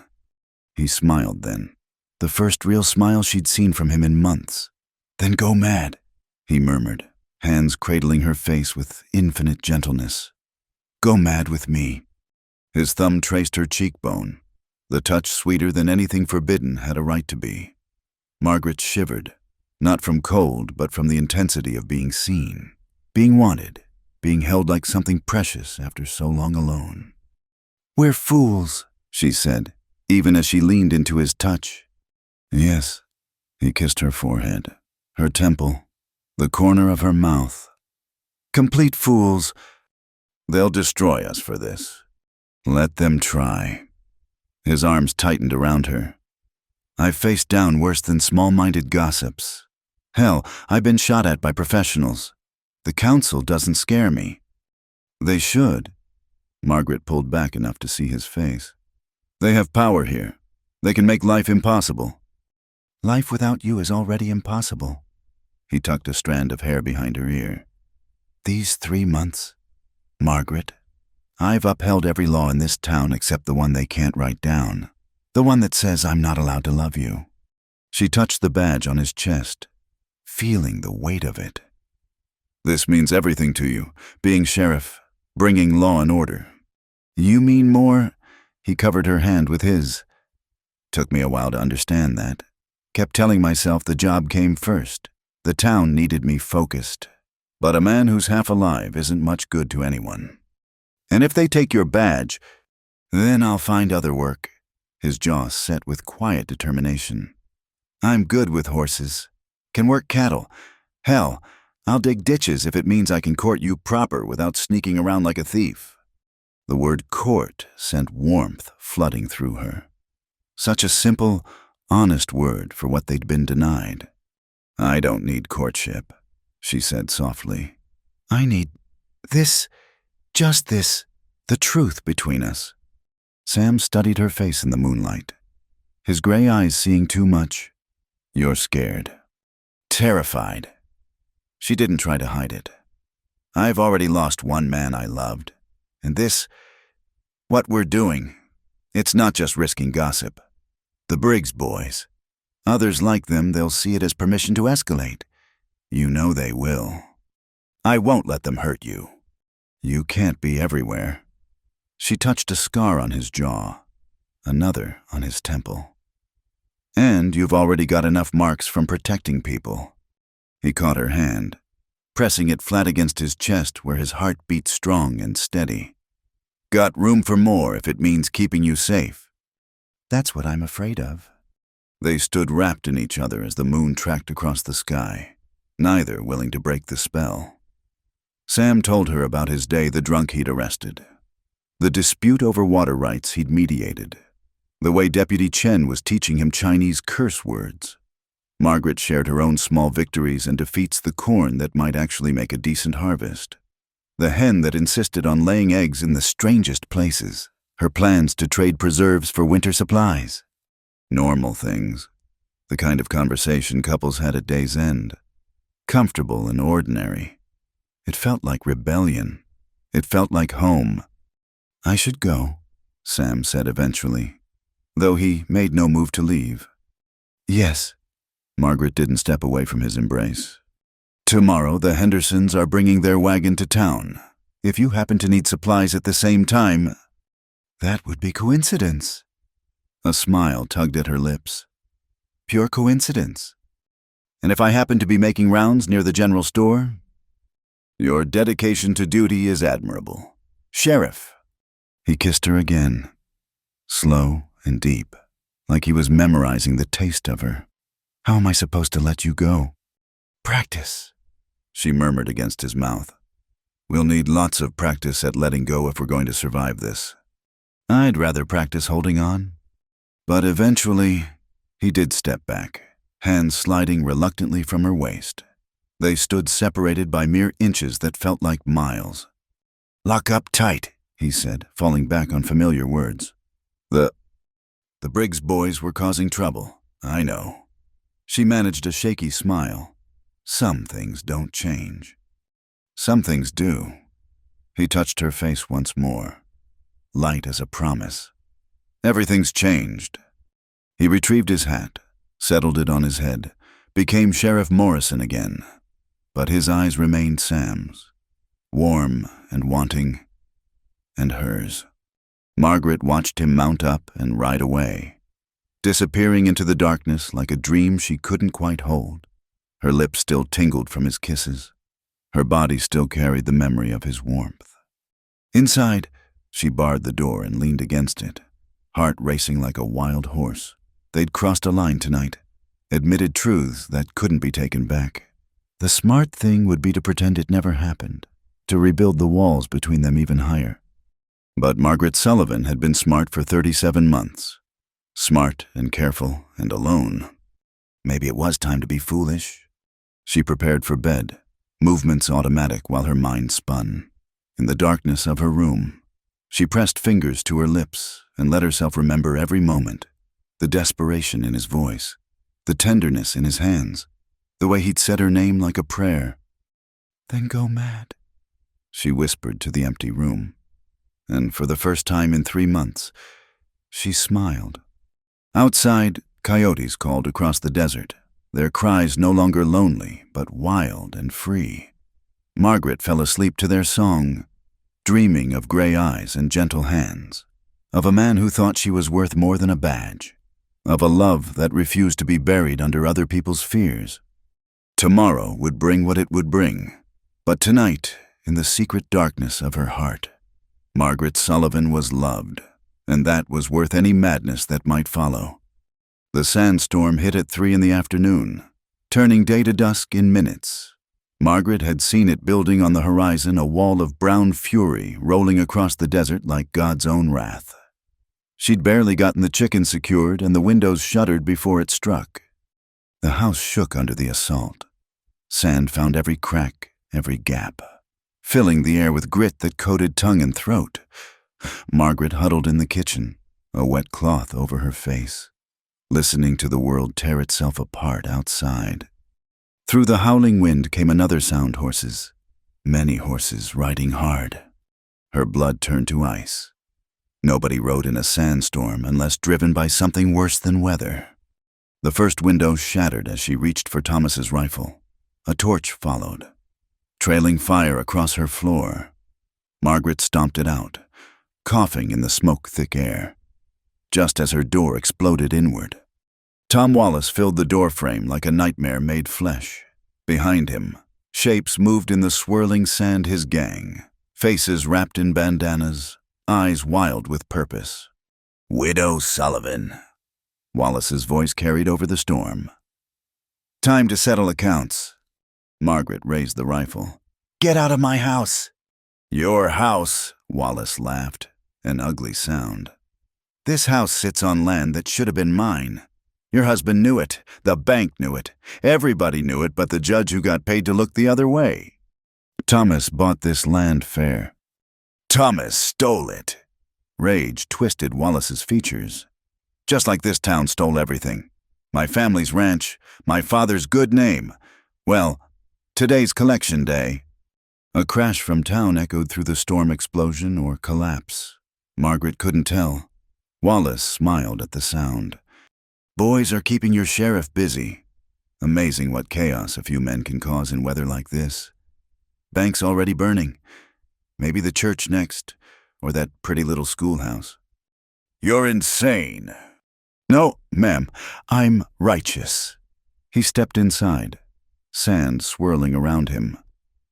He smiled then, the first real smile she'd seen from him in months. Then go mad, he murmured, hands cradling her face with infinite gentleness. Go mad with me. His thumb traced her cheekbone, the touch sweeter than anything forbidden had a right to be. Margaret shivered, not from cold, but from the intensity of being seen, being wanted, being held like something precious after so long alone. We're fools, she said, even as she leaned into his touch. Yes, he kissed her forehead, her temple, the corner of her mouth. Complete fools. They'll destroy us for this. Let them try. His arms tightened around her. I've faced down worse than small-minded gossips. Hell, I've been shot at by professionals. The council doesn't scare me. They should. Margaret pulled back enough to see his face. They have power here. They can make life impossible. Life without you is already impossible. He tucked a strand of hair behind her ear. These 3 months, Margaret, I've upheld every law in this town except the one they can't write down, the one that says I'm not allowed to love you. She touched the badge on his chest, feeling the weight of it. This means everything to you, being sheriff, bringing law and order. You mean more? He covered her hand with his. Took me a while to understand that. Kept telling myself the job came first. The town needed me focused. But a man who's half alive isn't much good to anyone. And if they take your badge, then I'll find other work. His jaw set with quiet determination. I'm good with horses. Can work cattle. Hell, I'll dig ditches if it means I can court you proper without sneaking around like a thief. The word court sent warmth flooding through her. Such a simple, honest word for what they'd been denied. I don't need courtship, she said softly. I need this, just this, the truth between us. Sam studied her face in the moonlight, his gray eyes seeing too much. You're scared. Terrified. She didn't try to hide it. I've already lost one man I loved. And this, what we're doing, it's not just risking gossip. The Briggs boys. Others like them, they'll see it as permission to escalate. You know they will. I won't let them hurt you. You can't be everywhere. She touched a scar on his jaw. another on his temple. And you've already got enough marks from protecting people. He caught her hand, pressing it flat against his chest where his heart beat strong and steady. Got room for more if it means keeping you safe. That's what I'm afraid of. They stood wrapped in each other as the moon tracked across the sky, neither willing to break the spell. Sam told her about his day the drunk he'd arrested, the dispute over water rights he'd mediated, the way Deputy Chen was teaching him Chinese curse words. Margaret shared her own small victories and defeats the corn that might actually make a decent harvest, the hen that insisted on laying eggs in the strangest places, her plans to trade preserves for winter supplies. Normal things, the kind of conversation couples had at day's end, comfortable and ordinary. It felt like rebellion. It felt like home. I should go, Sam said eventually, though he made no move to leave. Yes. Margaret didn't step away from his embrace. Tomorrow the Hendersons are bringing their wagon to town. If you happen to need supplies at the same time, that would be coincidence. A smile tugged at her lips. Pure coincidence. And if I happen to be making rounds near the general store? Your dedication to duty is admirable. Sheriff. He kissed her again, slow and deep, like he was memorizing the taste of her. How am I supposed to let you go? Practice, she murmured against his mouth. We'll need lots of practice at letting go if we're going to survive this. I'd rather practice holding on. But eventually, he did step back, hands sliding reluctantly from her waist. They stood separated by mere inches that felt like miles. Lock up tight, he said, falling back on familiar words. The Briggs boys were causing trouble, I know. She managed a shaky smile. Some things don't change. Some things do. He touched her face once more, light as a promise. Everything's changed. He retrieved his hat, settled it on his head, became Sheriff Morrison again. But his eyes remained Sam's, warm and wanting, and hers. Margaret watched him mount up and ride away, disappearing into the darkness like a dream she couldn't quite hold. Her lips still tingled from his kisses. Her body still carried the memory of his warmth. Inside, she barred the door and leaned against it, heart racing like a wild horse. They'd crossed a line tonight, admitted truths that couldn't be taken back. The smart thing would be to pretend it never happened, to rebuild the walls between them even higher. But Margaret Sullivan had been smart for 37 months. Smart and careful and alone. Maybe it was time to be foolish. She prepared for bed, movements automatic while her mind spun. In the darkness of her room, she pressed fingers to her lips and let herself remember every moment, the desperation in his voice, the tenderness in his hands, the way he'd said her name like a prayer. Then go mad, she whispered to the empty room. And for the first time in 3 months, she smiled. Outside, coyotes called across the desert, their cries no longer lonely, but wild and free. Margaret fell asleep to their song, dreaming of gray eyes and gentle hands, of a man who thought she was worth more than a badge, of a love that refused to be buried under other people's fears. Tomorrow would bring what it would bring, but tonight, in the secret darkness of her heart, Margaret Sullivan was loved, and that was worth any madness that might follow. The sandstorm hit at 3 in the afternoon, turning day to dusk in minutes. Margaret had seen it building on the horizon, a wall of brown fury rolling across the desert like God's own wrath. She'd barely gotten the chicken secured and the windows shuttered before it struck. The house shook under the assault. Sand found every crack, every gap, filling the air with grit that coated tongue and throat. Margaret huddled in the kitchen, a wet cloth over her face, listening to the world tear itself apart outside. Through the howling wind came another sound, horses, many horses riding hard. Her blood turned to ice. Nobody rode in a sandstorm unless driven by something worse than weather. The first window shattered as she reached for Thomas's rifle. A torch followed, trailing fire across her floor. Margaret stomped it out, coughing in the smoke-thick air. just as her door exploded inward. Tom Wallace filled the doorframe like a nightmare made flesh. Behind him, shapes moved in the swirling sand, his gang, faces wrapped in bandanas, eyes wild with purpose. Widow Sullivan. Wallace's voice carried over the storm. Time to settle accounts. Margaret raised the rifle. Get out of my house. Your house, Wallace laughed, an ugly sound. This house sits on land that should have been mine. Your husband knew it. The bank knew it. Everybody knew it but the judge who got paid to look the other way. Thomas bought this land fair. Thomas stole it. Rage twisted Wallace's features. Just like this town stole everything. My family's ranch, my father's good name. Well, today's collection day. A crash from town echoed through the storm explosion or collapse. Margaret couldn't tell. Wallace smiled at the sound. Boys are keeping your sheriff busy. Amazing what chaos a few men can cause in weather like this. Bank's already burning. Maybe the church next, or that pretty little schoolhouse. You're insane. No, ma'am, I'm righteous. He stepped inside, sand swirling around him.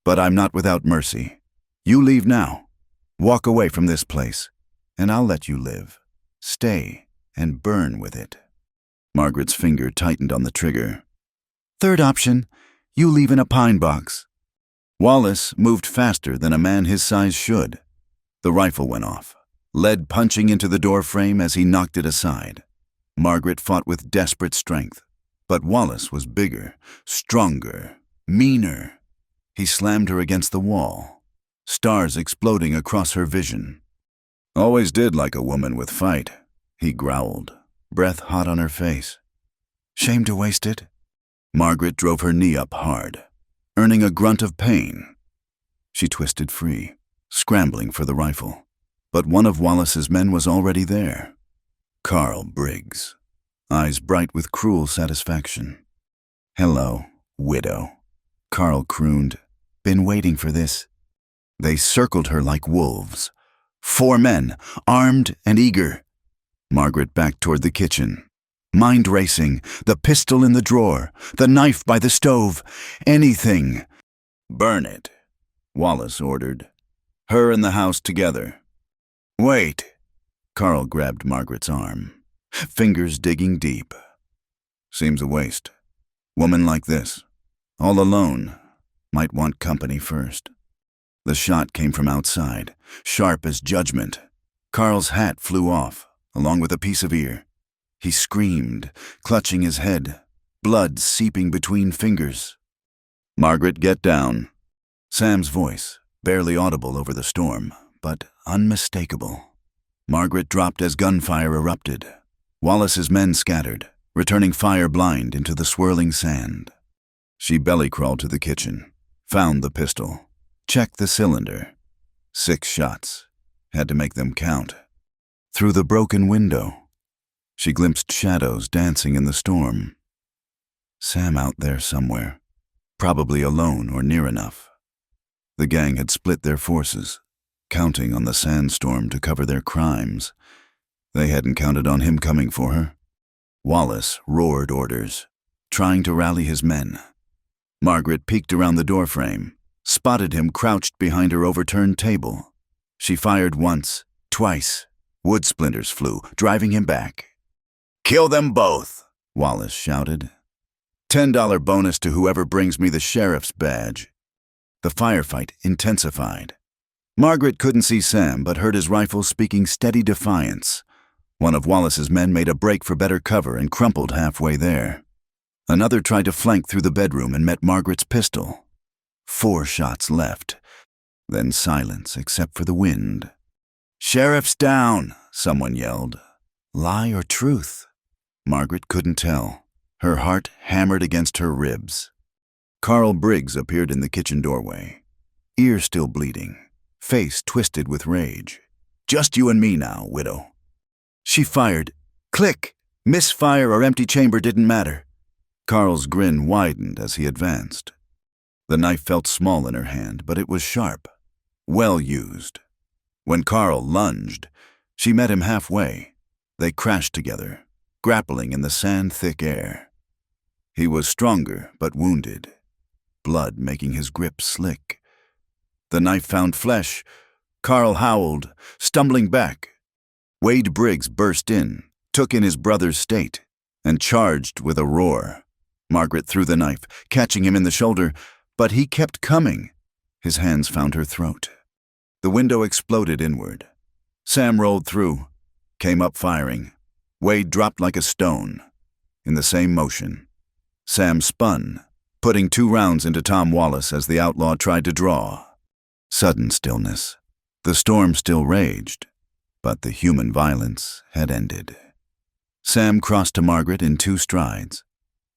But I'm not without mercy. You leave now. Walk away from this place, and I'll let you live. Stay and burn with it. Margaret's finger tightened on the trigger. Third option, you leave in a pine box. Wallace moved faster than a man his size should. The rifle went off, lead punching into the doorframe as he knocked it aside. Margaret fought with desperate strength, but Wallace was bigger, stronger, meaner. He slammed her against the wall, stars exploding across her vision. Always did like a woman with fight, he growled, breath hot on her face. Shame to waste it? Margaret drove her knee up hard, earning a grunt of pain. She twisted free, scrambling for the rifle, but one of Wallace's men was already there. Carl Briggs, eyes bright with cruel satisfaction. Hello, widow, Carl crooned. Been waiting for this. They circled her like wolves. 4 men, armed and eager. Margaret backed toward the kitchen. Mind racing, the pistol in the drawer, the knife by the stove, anything. Burn it, Wallace ordered. Her and the house together. Wait. Carl grabbed Margaret's arm, fingers digging deep. Seems a waste. Woman like this, all alone, might want company first. The shot came from outside, sharp as judgment. Carl's hat flew off, along with a piece of ear. He screamed, clutching his head, blood seeping between fingers. Margaret, get down. Sam's voice, barely audible over the storm, but unmistakable. Margaret dropped as gunfire erupted. Wallace's men scattered, returning fire blind into the swirling sand. She belly-crawled to the kitchen, found the pistol, checked the cylinder. 6 shots. Had to make them count. Through the broken window, she glimpsed shadows dancing in the storm. Sam out there somewhere, probably alone or near enough. The gang had split their forces, counting on the sandstorm to cover their crimes. They hadn't counted on him coming for her. Wallace roared orders, trying to rally his men. Margaret peeked around the doorframe, spotted him crouched behind her overturned table. She fired once, twice. Wood splinters flew, driving him back. Kill them both, Wallace shouted. $10 bonus to whoever brings me the sheriff's badge. The firefight intensified. Margaret couldn't see Sam, but heard his rifle speaking steady defiance. One of Wallace's men made a break for better cover and crumpled halfway there. Another tried to flank through the bedroom and met Margaret's pistol. 4 shots left. Then silence except for the wind. Sheriff's down, someone yelled. Lie or truth? Margaret couldn't tell. Her heart hammered against her ribs. Carl Briggs appeared in the kitchen doorway, ear still bleeding, face twisted with rage. Just you and me now, widow. She fired. Click! Misfire or empty chamber didn't matter. Carl's grin widened as he advanced. The knife felt small in her hand, but it was sharp, well used. When Carl lunged, she met him halfway. They crashed together, grappling in the sand-thick air. He was stronger but wounded, blood making his grip slick. The knife found flesh. Carl howled, stumbling back. Wade Briggs burst in, took in his brother's state, and charged with a roar. Margaret threw the knife, catching him in the shoulder, but he kept coming. His hands found her throat. The window exploded inward. Sam rolled through, came up firing. Wade dropped like a stone. In the same motion, Sam spun, putting 2 rounds into Tom Wallace as the outlaw tried to draw. Sudden stillness. The storm still raged, but the human violence had ended. Sam crossed to Margaret in 2 strides,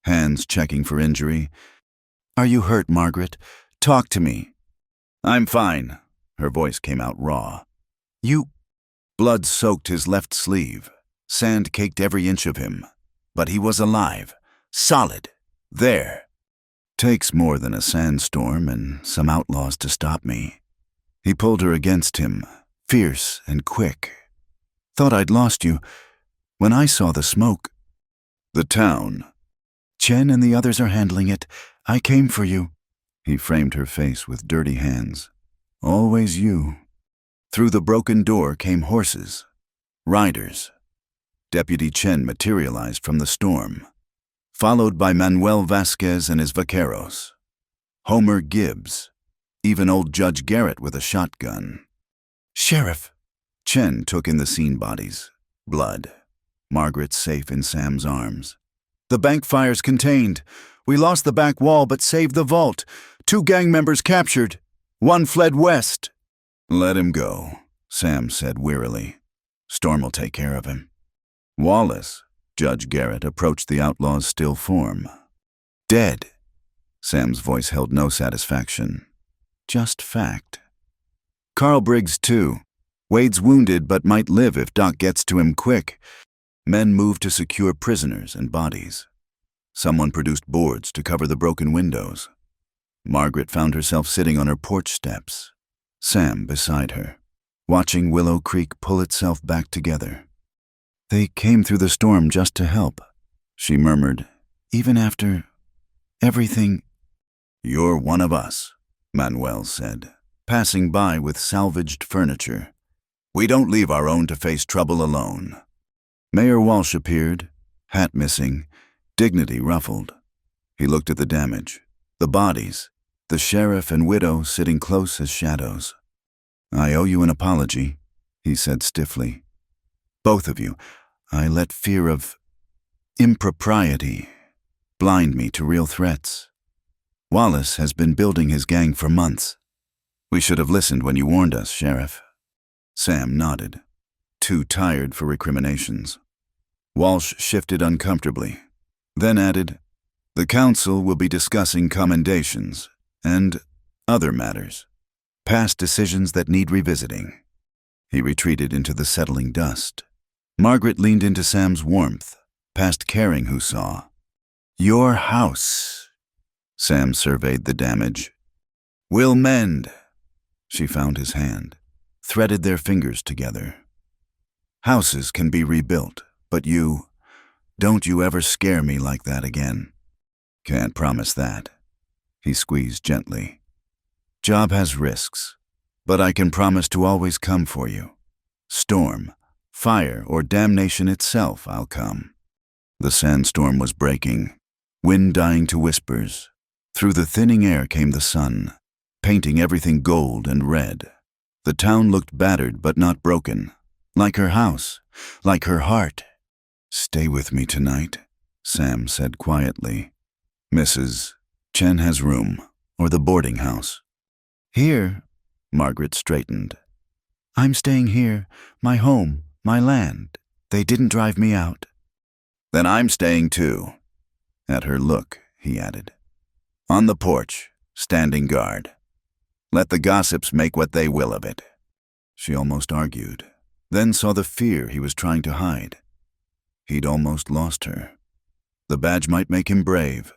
hands checking for injury. "Are you hurt, Margaret? Talk to me." "I'm fine." Her voice came out raw. "You—" Blood soaked his left sleeve. Sand caked every inch of him. But he was alive, solid, there. "Takes more than a sandstorm and some outlaws to stop me." He pulled her against him, fierce and quick. "Thought I'd lost you. When I saw the smoke—" "The town." "Chen and the others are handling it. I came for you." He framed her face with dirty hands. "Always you." Through the broken door came horses. Riders. Deputy Chen materialized from the storm, followed by Manuel Vasquez and his vaqueros. Homer Gibbs. Even old Judge Garrett with a shotgun. "Sheriff." Chen took in the scene bodies. Blood. Margaret safe in Sam's arms. "The bank fire's contained. We lost the back wall but saved the vault. 2 gang members captured. 1 fled west." "Let him go," Sam said wearily. "Storm will take care of him." Wallace, Judge Garrett, approached the outlaw's still form. "Dead." Sam's voice held no satisfaction. Just fact. "Carl Briggs, too. Wade's wounded but might live if Doc gets to him quick." Men moved to secure prisoners and bodies. Someone produced boards to cover the broken windows. Margaret found herself sitting on her porch steps, Sam beside her, watching Willow Creek pull itself back together. "They came through the storm just to help," she murmured, "even after everything." "You're one of us," Manuel said, passing by with salvaged furniture. "We don't leave our own to face trouble alone." Mayor Walsh appeared, hat missing, dignity ruffled. He looked at the damage, the bodies, the sheriff and widow sitting close as shadows. "I owe you an apology," he said stiffly. "Both of you. I let fear of impropriety blind me to real threats. Wallace has been building his gang for months. We should have listened when you warned us, Sheriff." Sam nodded, too tired for recriminations. Walsh shifted uncomfortably, then added, "The council will be discussing commendations and other matters, past decisions that need revisiting." He retreated into the settling dust. Margaret leaned into Sam's warmth, past caring who saw. "Your house." Sam surveyed the damage. "We'll mend." She found his hand, threaded their fingers together. "Houses can be rebuilt, but don't you ever scare me like that again." "Can't promise that." He squeezed gently. "Job has risks, but I can promise to always come for you. Storm, fire, or damnation itself, I'll come." The sandstorm was breaking, wind dying to whispers. Through the thinning air came the sun, painting everything gold and red. The town looked battered but not broken, like her house, like her heart. "Stay with me tonight," Sam said quietly. "Mrs. Chen has room, or the boarding house." "Here," Margaret straightened. "I'm staying here, my home, my land. They didn't drive me out." "Then I'm staying too." At her look, he added, "On the porch, standing guard. Let the gossips make what they will of it." She almost argued, then saw the fear he was trying to hide. He'd almost lost her. The badge might make him brave,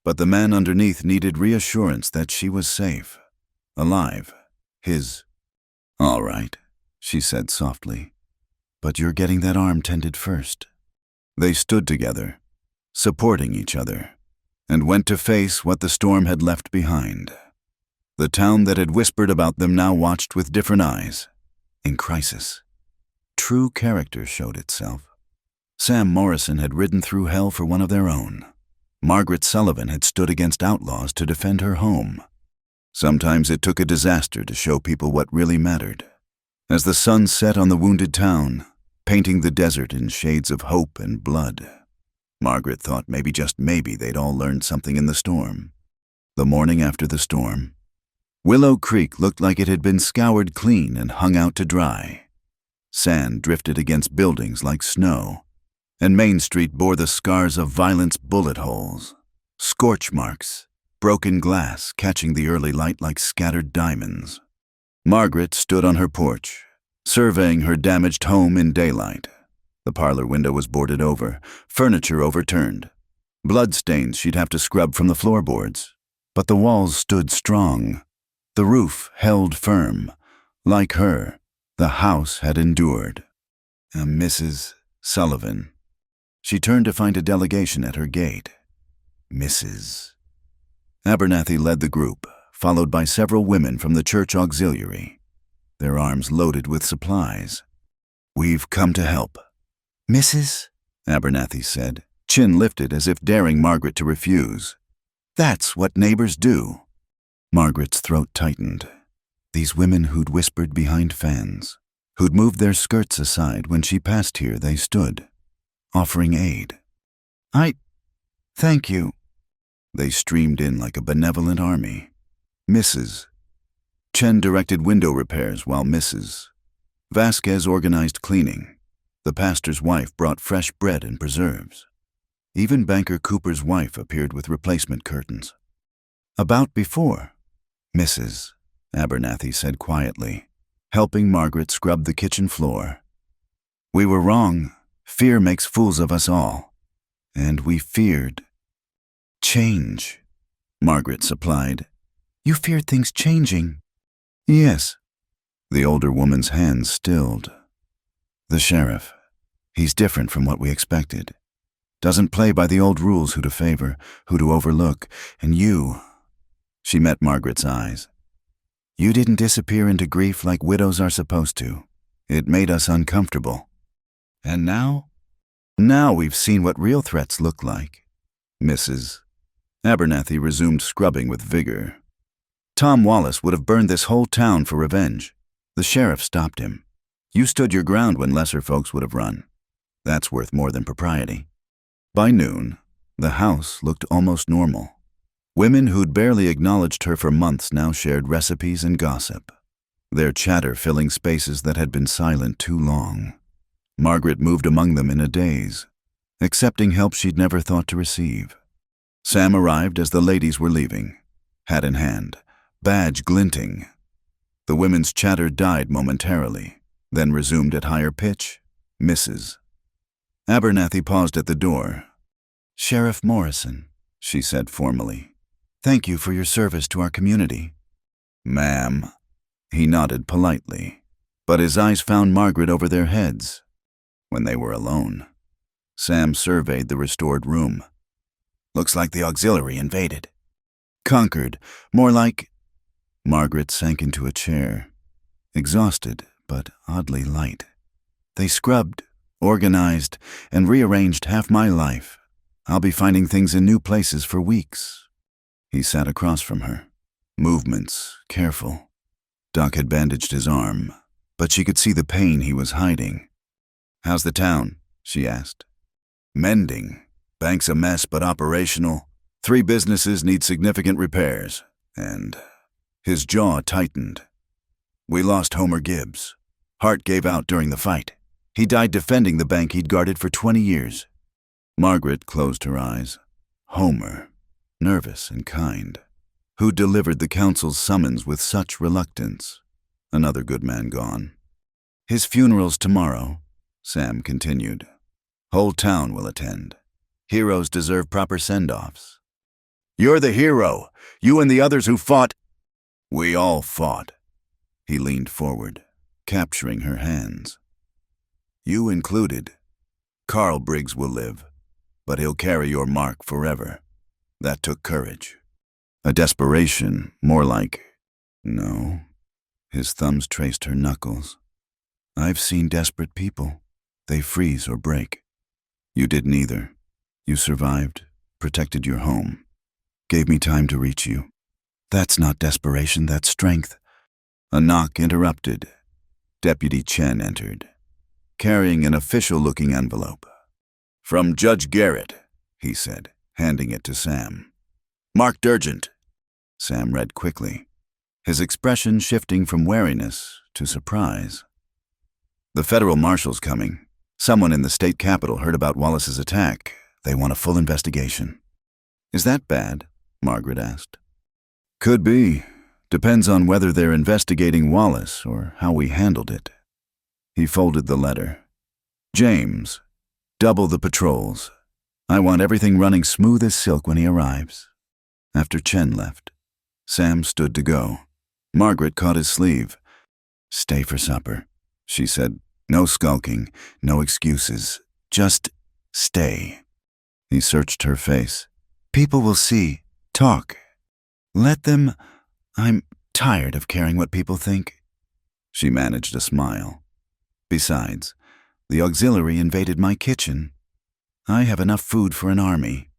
but the man underneath needed reassurance that she was safe, alive, his. "All right," she said softly. but you're getting that arm tended first." They stood together, supporting each other, and went to face what the storm had left behind. The town that had whispered about them now watched with different eyes, in crisis. True character showed itself. Sam Morrison had ridden through hell for one of their own. Margaret Sullivan had stood against outlaws to defend her home. Sometimes it took a disaster to show people what really mattered. As the sun set on the wounded town, painting the desert in shades of hope and blood, Margaret thought maybe, just maybe, they'd all learned something in the storm. The morning after the storm, Willow Creek looked like it had been scoured clean and hung out to dry. Sand drifted against buildings like snow, and Main Street bore the scars of violence, bullet holes, scorch marks, broken glass catching the early light like scattered diamonds. Margaret stood on her porch, surveying her damaged home in daylight. The parlor window was boarded over, furniture overturned. Bloodstains she'd have to scrub from the floorboards. But the walls stood strong. The roof held firm. Like her, the house had endured. Mrs. Sullivan. She turned to find a delegation at her gate. Mrs. Abernathy led the group, followed by several women from the church auxiliary, their arms loaded with supplies. "We've come to help." "Mrs.?" Abernathy said, chin lifted as if daring Margaret to refuse. "That's what neighbors do." Margaret's throat tightened. These women who'd whispered behind fans, who'd moved their skirts aside when she passed here, they stood, offering aid. Thank you." They streamed in like a benevolent army. Mrs. Chen directed window repairs while Mrs. Vasquez organized cleaning. The pastor's wife brought fresh bread and preserves. Even Banker Cooper's wife appeared with replacement curtains. "About before," Mrs. Abernathy said quietly, helping Margaret scrub the kitchen floor. "We were wrong. Fear makes fools of us all. And we feared change," Margaret supplied. "You feared things changing?" "Yes." The older woman's hands stilled. "The sheriff. He's different from what we expected. Doesn't play by the old rules, who to favor, who to overlook. And you," she met Margaret's eyes, "you didn't disappear into grief like widows are supposed to. It made us uncomfortable. And now? Now we've seen what real threats look like." Mrs. Abernathy resumed scrubbing with vigor. "Tom Wallace would have burned this whole town for revenge. The sheriff stopped him. You stood your ground when lesser folks would have run. That's worth more than propriety." By noon, the house looked almost normal. Women who'd barely acknowledged her for months now shared recipes and gossip, their chatter filling spaces that had been silent too long. Margaret moved among them in a daze, accepting help she'd never thought to receive. Sam arrived as the ladies were leaving, hat in hand, badge glinting. The women's chatter died momentarily, then resumed at higher pitch. Mrs. Abernathy paused at the door. "Sheriff Morrison," she said formally, "thank you for your service to our community." "Ma'am." He nodded politely, but his eyes found Margaret over their heads. When they were alone, Sam surveyed the restored room. "Looks like the auxiliary invaded." "Conquered. More like—" Margaret sank into a chair, exhausted but oddly light. "They scrubbed, organized, and rearranged half my life. I'll be finding things in new places for weeks." He sat across from her, movements careful. Doc had bandaged his arm, but she could see the pain he was hiding. "How's the town?" she asked. "Mending. Bank's a mess but operational. 3 businesses need significant repairs, and..." His jaw tightened. "We lost Homer Gibbs. Hart gave out during the fight. He died defending the bank he'd guarded for 20 years. Margaret closed her eyes. Homer, nervous and kind, who delivered the council's summons with such reluctance. Another good man gone. "His funeral's tomorrow," Sam continued. "Whole town will attend. Heroes deserve proper send-offs." "You're the hero. You and the others who fought..." "We all fought." He leaned forward, capturing her hands. You included. Carl Briggs will live, but he'll carry your mark forever. That took courage. A desperation, more like, no. His thumbs traced her knuckles. I've seen desperate people. They freeze or break. You did neither. You survived, protected your home, gave me time to reach you. That's not desperation, that's strength. A knock interrupted. Deputy Chen entered, carrying an official-looking envelope. From Judge Garrett, he said, handing it to Sam. Marked urgent. Sam read quickly, his expression shifting from wariness to surprise. The federal marshal's coming. Someone in the state capitol heard about Wallace's attack. They want a full investigation. Is that bad? Margaret asked. Could be. Depends on whether they're investigating Wallace or how we handled it. He folded the letter. James, double the patrols. I want everything running smooth as silk when he arrives. After Chen left, Sam stood to go. Margaret caught his sleeve. Stay for supper, she said. No skulking, no excuses. Just stay. He searched her face. People will see. Talk. Let them. I'm tired of caring what people think. She managed a smile. Besides, the auxiliary invaded my kitchen. I have enough food for an army.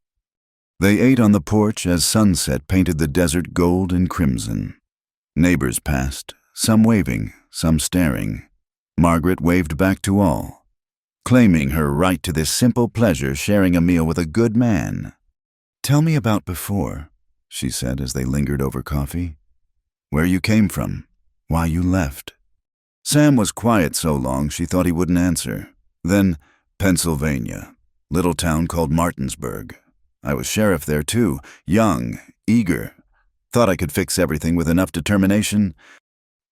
They ate on the porch as sunset painted the desert gold and crimson. Neighbors passed, some waving, some staring. Margaret waved back to all, claiming her right to this simple pleasure, sharing a meal with a good man. Tell me about before, she said as they lingered over coffee. Where you came from, why you left. Sam was quiet so long she thought he wouldn't answer. Then, Pennsylvania, little town called Martinsburg. I was sheriff there too, young, eager. Thought I could fix everything with enough determination.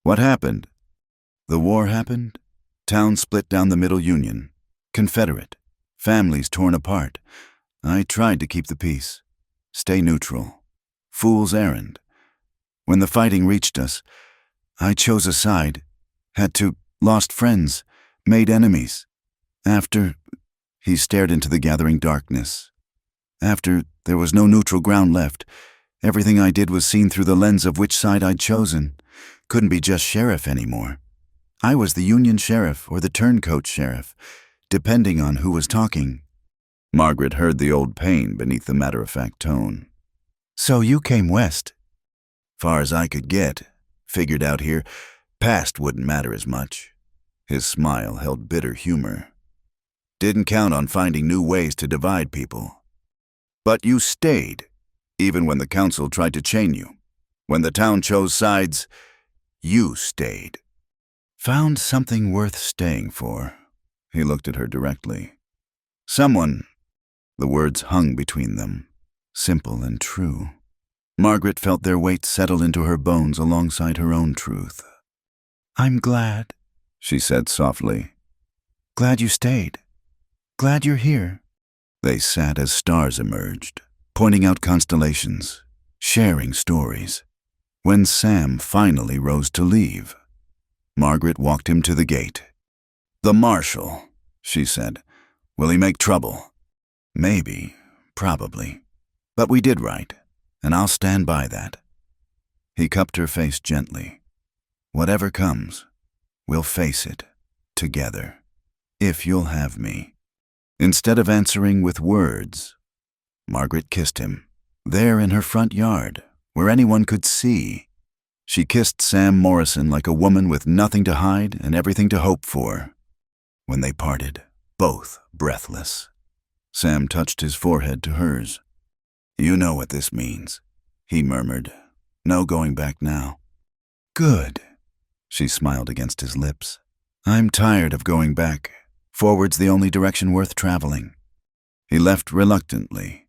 What happened? The war happened. Town split down the middle, Union. Confederate. Families torn apart. I tried to keep the peace. Stay neutral. Fool's errand. When the fighting reached us, I chose a side. Had to. Lost friends. Made enemies. After. He stared into the gathering darkness. After, there was no neutral ground left. Everything I did was seen through the lens of which side I'd chosen. Couldn't be just sheriff anymore. I was the Union sheriff or the turncoat sheriff, depending on who was talking. Margaret heard the old pain beneath the matter-of-fact tone. So you came west? Far as I could get. Figured out here, past wouldn't matter as much. His smile held bitter humor. Didn't count on finding new ways to divide people. But you stayed, even when the council tried to chain you. When the town chose sides, you stayed. Found something worth staying for. He looked at her directly. Someone. The words hung between them, simple and true. Margaret felt their weight settle into her bones alongside her own truth. I'm glad, she said softly. Glad you stayed. Glad you're here. They sat as stars emerged, pointing out constellations, sharing stories. When Sam finally rose to leave, Margaret walked him to the gate. The marshal, she said. Will he make trouble? Maybe, probably. But we did right, and I'll stand by that. He cupped her face gently. Whatever comes, we'll face it, together, if you'll have me. Instead of answering with words, Margaret kissed him, there in her front yard, where anyone could see. She kissed Sam Morrison like a woman with nothing to hide and everything to hope for. When they parted, both breathless, Sam touched his forehead to hers. You know what this means, he murmured. No going back now. Good, she smiled against his lips. I'm tired of going back. Forward's the only direction worth traveling. He left reluctantly,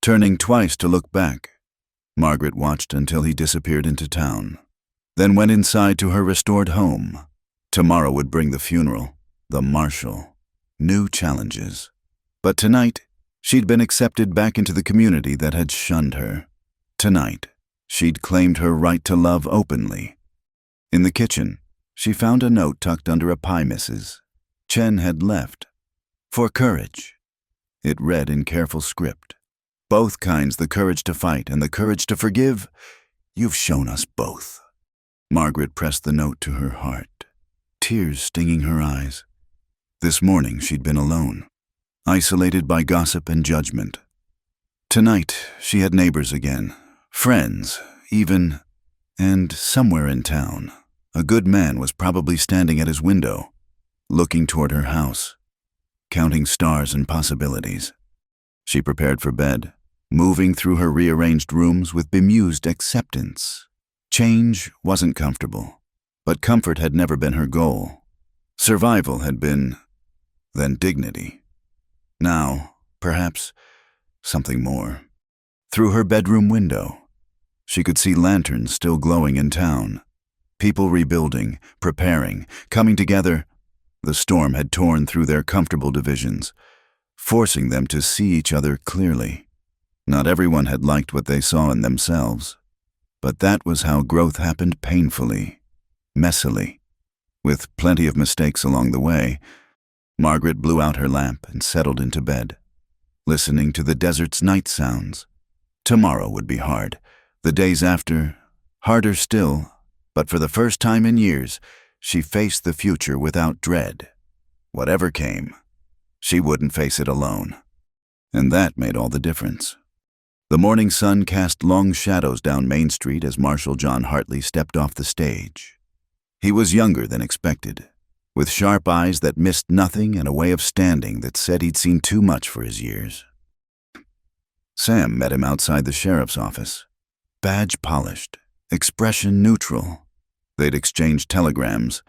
turning twice to look back. Margaret watched until he disappeared into town, then went inside to her restored home. Tomorrow would bring the funeral, the marshal, new challenges. But tonight, she'd been accepted back into the community that had shunned her. Tonight, she'd claimed her right to love openly. In the kitchen, she found a note tucked under a pie missus. Chen had left. For courage. It read in careful script. Both kinds, the courage to fight and the courage to forgive. You've shown us both. Margaret pressed the note to her heart, tears stinging her eyes. This morning she'd been alone, isolated by gossip and judgment. Tonight she had neighbors again, friends, even, and somewhere in town, a good man was probably standing at his window, looking toward her house, counting stars and possibilities. She prepared for bed, moving through her rearranged rooms with bemused acceptance. Change wasn't comfortable, but comfort had never been her goal. Survival had been, then dignity. Now, perhaps, something more. Through her bedroom window, she could see lanterns still glowing in town. People rebuilding, preparing, coming together. The storm had torn through their comfortable divisions, forcing them to see each other clearly. Not everyone had liked what they saw in themselves, but that was how growth happened painfully, messily, with plenty of mistakes along the way. Margaret blew out her lamp and settled into bed, listening to the desert's night sounds. Tomorrow would be hard, the days after, harder still, but for the first time in years, she faced the future without dread. Whatever came, she wouldn't face it alone. And that made all the difference. The morning sun cast long shadows down Main Street as Marshal John Hartley stepped off the stage. He was younger than expected, with sharp eyes that missed nothing and a way of standing that said he'd seen too much for his years. Sam met him outside the sheriff's office, badge polished, expression neutral. They'd exchanged telegrams,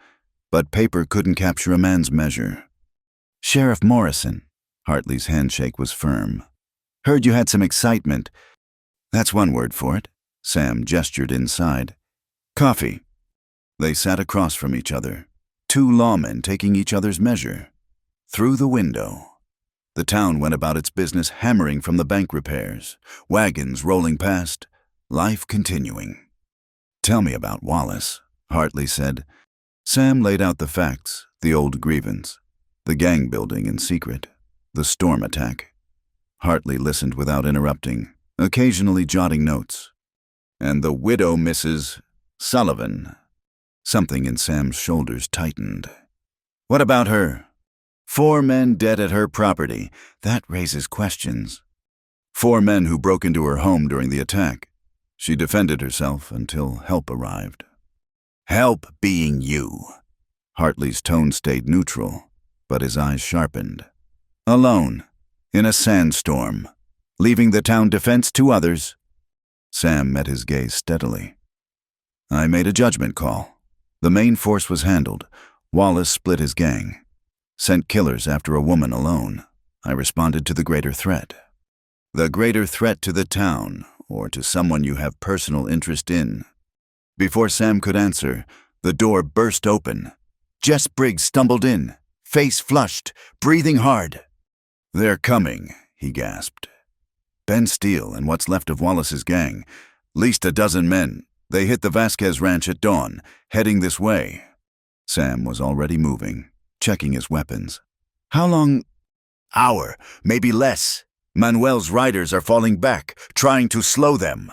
but paper couldn't capture a man's measure. "Sheriff Morrison," Hartley's handshake was firm. "Heard you had some excitement." "That's one word for it," Sam gestured inside. "Coffee." They sat across from each other, two lawmen taking each other's measure. Through the window, the town went about its business, hammering from the bank repairs, wagons rolling past, life continuing. "Tell me about Wallace," Hartley said. Sam laid out the facts, the old grievance, the gang building in secret, the storm attack. Hartley listened without interrupting, occasionally jotting notes. "And the widow, Mrs. Sullivan." Something in Sam's shoulders tightened. "What about her?" "4 men dead at her property. That raises questions." 4 men who broke into her home during the attack. She defended herself until help arrived. "Help being you." Hartley's tone stayed neutral, but his eyes sharpened. "Alone, in a sandstorm, leaving the town defense to others." Sam met his gaze steadily. "I made a judgment call. The main force was handled. Wallace split his gang, sent killers after a woman alone. I responded to the greater threat." "The greater threat to the town, or to someone you have personal interest in." Before Sam could answer, the door burst open. Jess Briggs stumbled in, face flushed, breathing hard. "They're coming," he gasped. "Ben Steele and what's left of Wallace's gang. Least a dozen men. They hit the Vasquez ranch at dawn, heading this way." Sam was already moving, checking his weapons. "How long?" "Hour, maybe less. Manuel's riders are falling back, trying to slow them."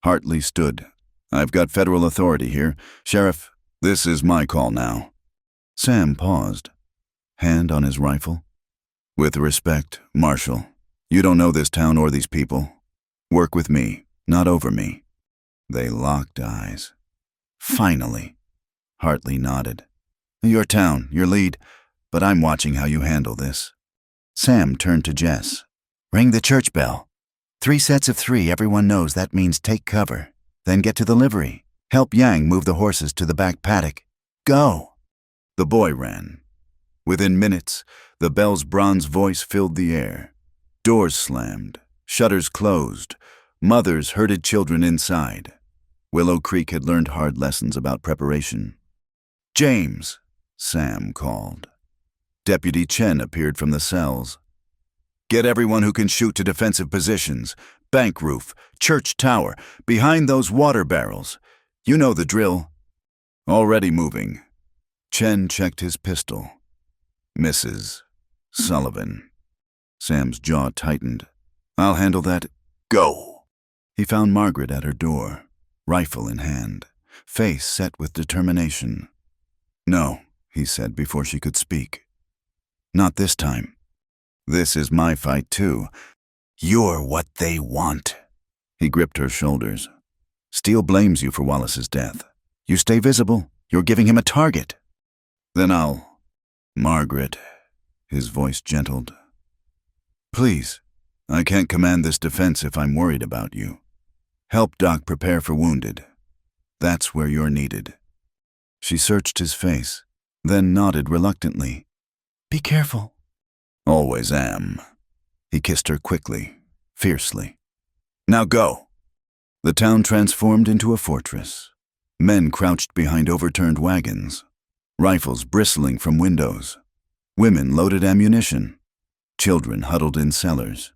Hartley stood. "I've got federal authority here. Sheriff, this is my call now." Sam paused, hand on his rifle. "With respect, Marshal, you don't know this town or these people. Work with me, not over me." They locked eyes. "Finally." Hartley nodded. "Your town, your lead, but I'm watching how you handle this." Sam turned to Jess. "Ring the church bell. 3 sets of 3, everyone knows that means take cover. Then get to the livery. Help Yang move the horses to the back paddock. Go." The boy ran. Within minutes, the bell's bronze voice filled the air. Doors slammed, shutters closed, mothers herded children inside. Willow Creek had learned hard lessons about preparation. "James," Sam called. Deputy Chen appeared from the cells. "Get everyone who can shoot to defensive positions. Bank roof, church tower, behind those water barrels. You know the drill." "Already moving." Chen checked his pistol. Mrs. Sullivan. Sam's jaw tightened. I'll handle that. Go. He found Margaret at her door, rifle in hand, face set with determination. No, he said before she could speak. Not this time. This is my fight, too. You're what they want. He gripped her shoulders. Steele blames you for Wallace's death. You stay visible. You're giving him a target. Then I'll... Margaret, his voice gentled. Please, I can't command this defense if I'm worried about you. Help Doc prepare for Wounded. That's where you're needed. She searched his face, then nodded reluctantly. Be careful. Always am. He kissed her quickly, fiercely. Now go. The town transformed into a fortress. Men crouched behind overturned wagons, rifles bristling from windows. Women loaded ammunition. Children huddled in cellars.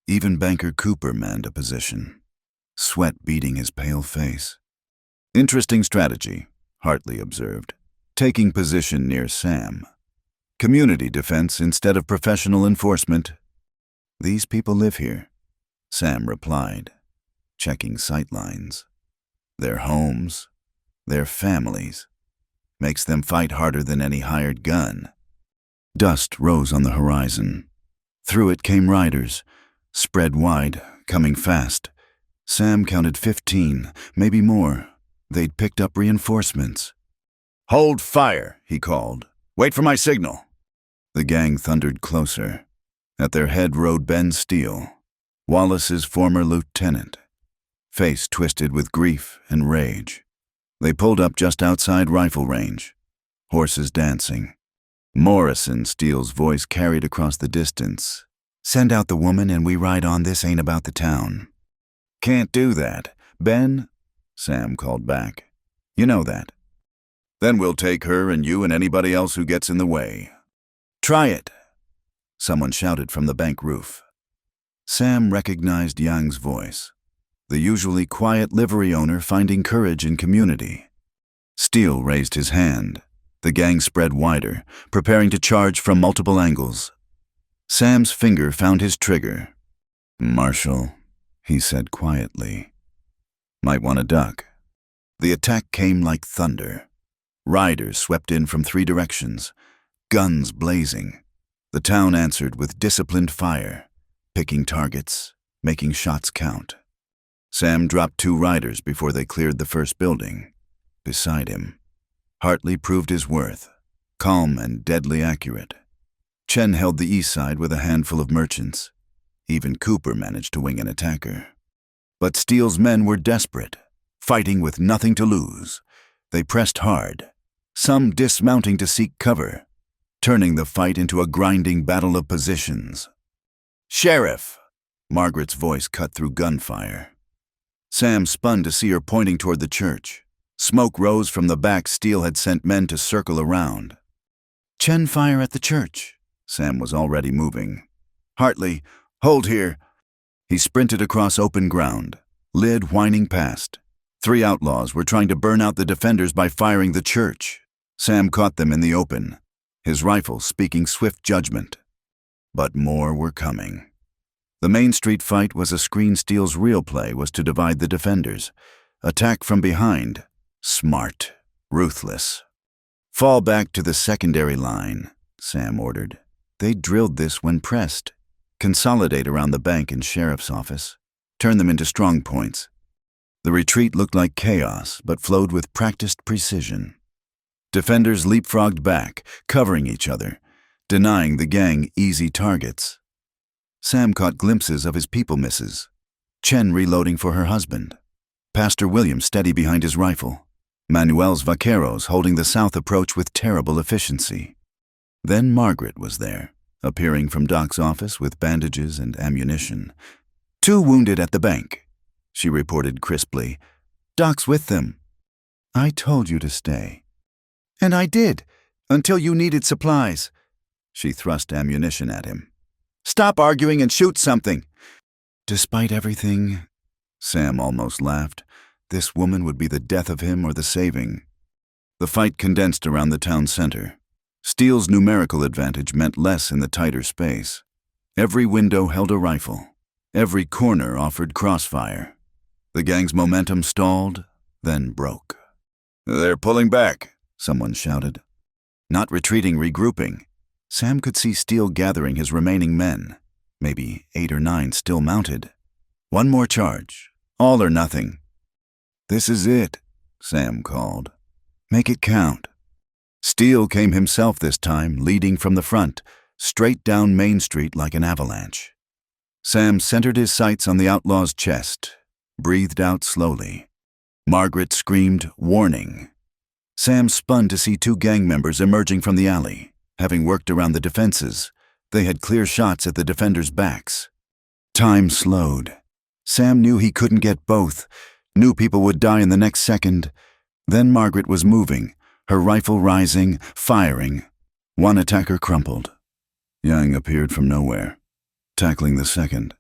Even Banker Cooper manned a position, sweat beading his pale face. Interesting strategy, Hartley observed, taking position near Sam. Community defense instead of professional enforcement. These people live here, Sam replied, checking sightlines. Their homes, their families, makes them fight harder than any hired gun. Dust rose on the horizon. Through it came riders, spread wide, coming fast. Sam counted 15, maybe more. They'd picked up reinforcements. Hold fire, he called. Wait for my signal. The gang thundered closer. At their head rode Ben Steele, Wallace's former lieutenant, face twisted with grief and rage. They pulled up just outside rifle range, horses dancing. Morrison, Steele's voice carried across the distance. Send out the woman and we ride on. This ain't about the town. Can't do that. Ben, Sam called back. You know that. Then we'll take her and you and anybody else who gets in the way. Try it, someone shouted from the bank roof. Sam recognized Yang's voice, the usually quiet livery owner finding courage in community. Steele raised his hand. The gang spread wider, preparing to charge from multiple angles. Sam's finger found his trigger. Marshal, he said quietly. Might want to duck. The attack came like thunder. Riders swept in from 3 directions, guns blazing. The town answered with disciplined fire, picking targets, making shots count. Sam dropped 2 riders before they cleared the first building. Beside him, Hartley proved his worth, calm and deadly accurate. Chen held the east side with a handful of merchants. Even Cooper managed to wing an attacker. But Steele's men were desperate, fighting with nothing to lose. They pressed hard, some dismounting to seek cover, turning the fight into a grinding battle of positions. Sheriff! Margaret's voice cut through gunfire. Sam spun to see her pointing toward the church. Smoke rose from the back Steele had sent men to circle around. Chen fire at the church. Sam was already moving. Hartley, hold here. He sprinted across open ground, lid whining past. 3 outlaws were trying to burn out the defenders by firing the church. Sam caught them in the open, his rifle speaking swift judgment. But more were coming. The Main Street fight was a screen. Steele's real play was to divide the defenders. Attack from behind. Smart. Ruthless. Fall back to the secondary line, Sam ordered. They drilled this when pressed. Consolidate around the bank and sheriff's office. Turn them into strong points. The retreat looked like chaos, but flowed with practiced precision. Defenders leapfrogged back, covering each other, denying the gang easy targets. Sam caught glimpses of his people misses. Chen reloading for her husband. Pastor William steady behind his rifle. Manuel's vaqueros holding the south approach with terrible efficiency. Then Margaret was there, appearing from Doc's office with bandages and ammunition. 2 wounded at the bank, she reported crisply. Doc's with them. I told you to stay. And I did, until you needed supplies. She thrust ammunition at him. Stop arguing and shoot something. Despite everything, Sam almost laughed. This woman would be the death of him or the saving. The fight condensed around the town center. Steele's numerical advantage meant less in the tighter space. Every window held a rifle. Every corner offered crossfire. The gang's momentum stalled, then broke. "They're pulling back," someone shouted. Not retreating, regrouping. Sam could see Steele gathering his remaining men, maybe 8 or 9 still mounted. One more charge, all or nothing. "This is it," Sam called. "Make it count." Steele came himself this time, leading from the front, straight down Main Street like an avalanche. Sam centered his sights on the outlaw's chest, breathed out slowly. Margaret screamed, "Warning." Sam spun to see 2 gang members emerging from the alley. Having worked around the defenses, they had clear shots at the defenders' backs. Time slowed. Sam knew he couldn't get both, knew people would die in the next second. Then Margaret was moving, her rifle rising, firing. One attacker crumpled. Yang appeared from nowhere, tackling the second.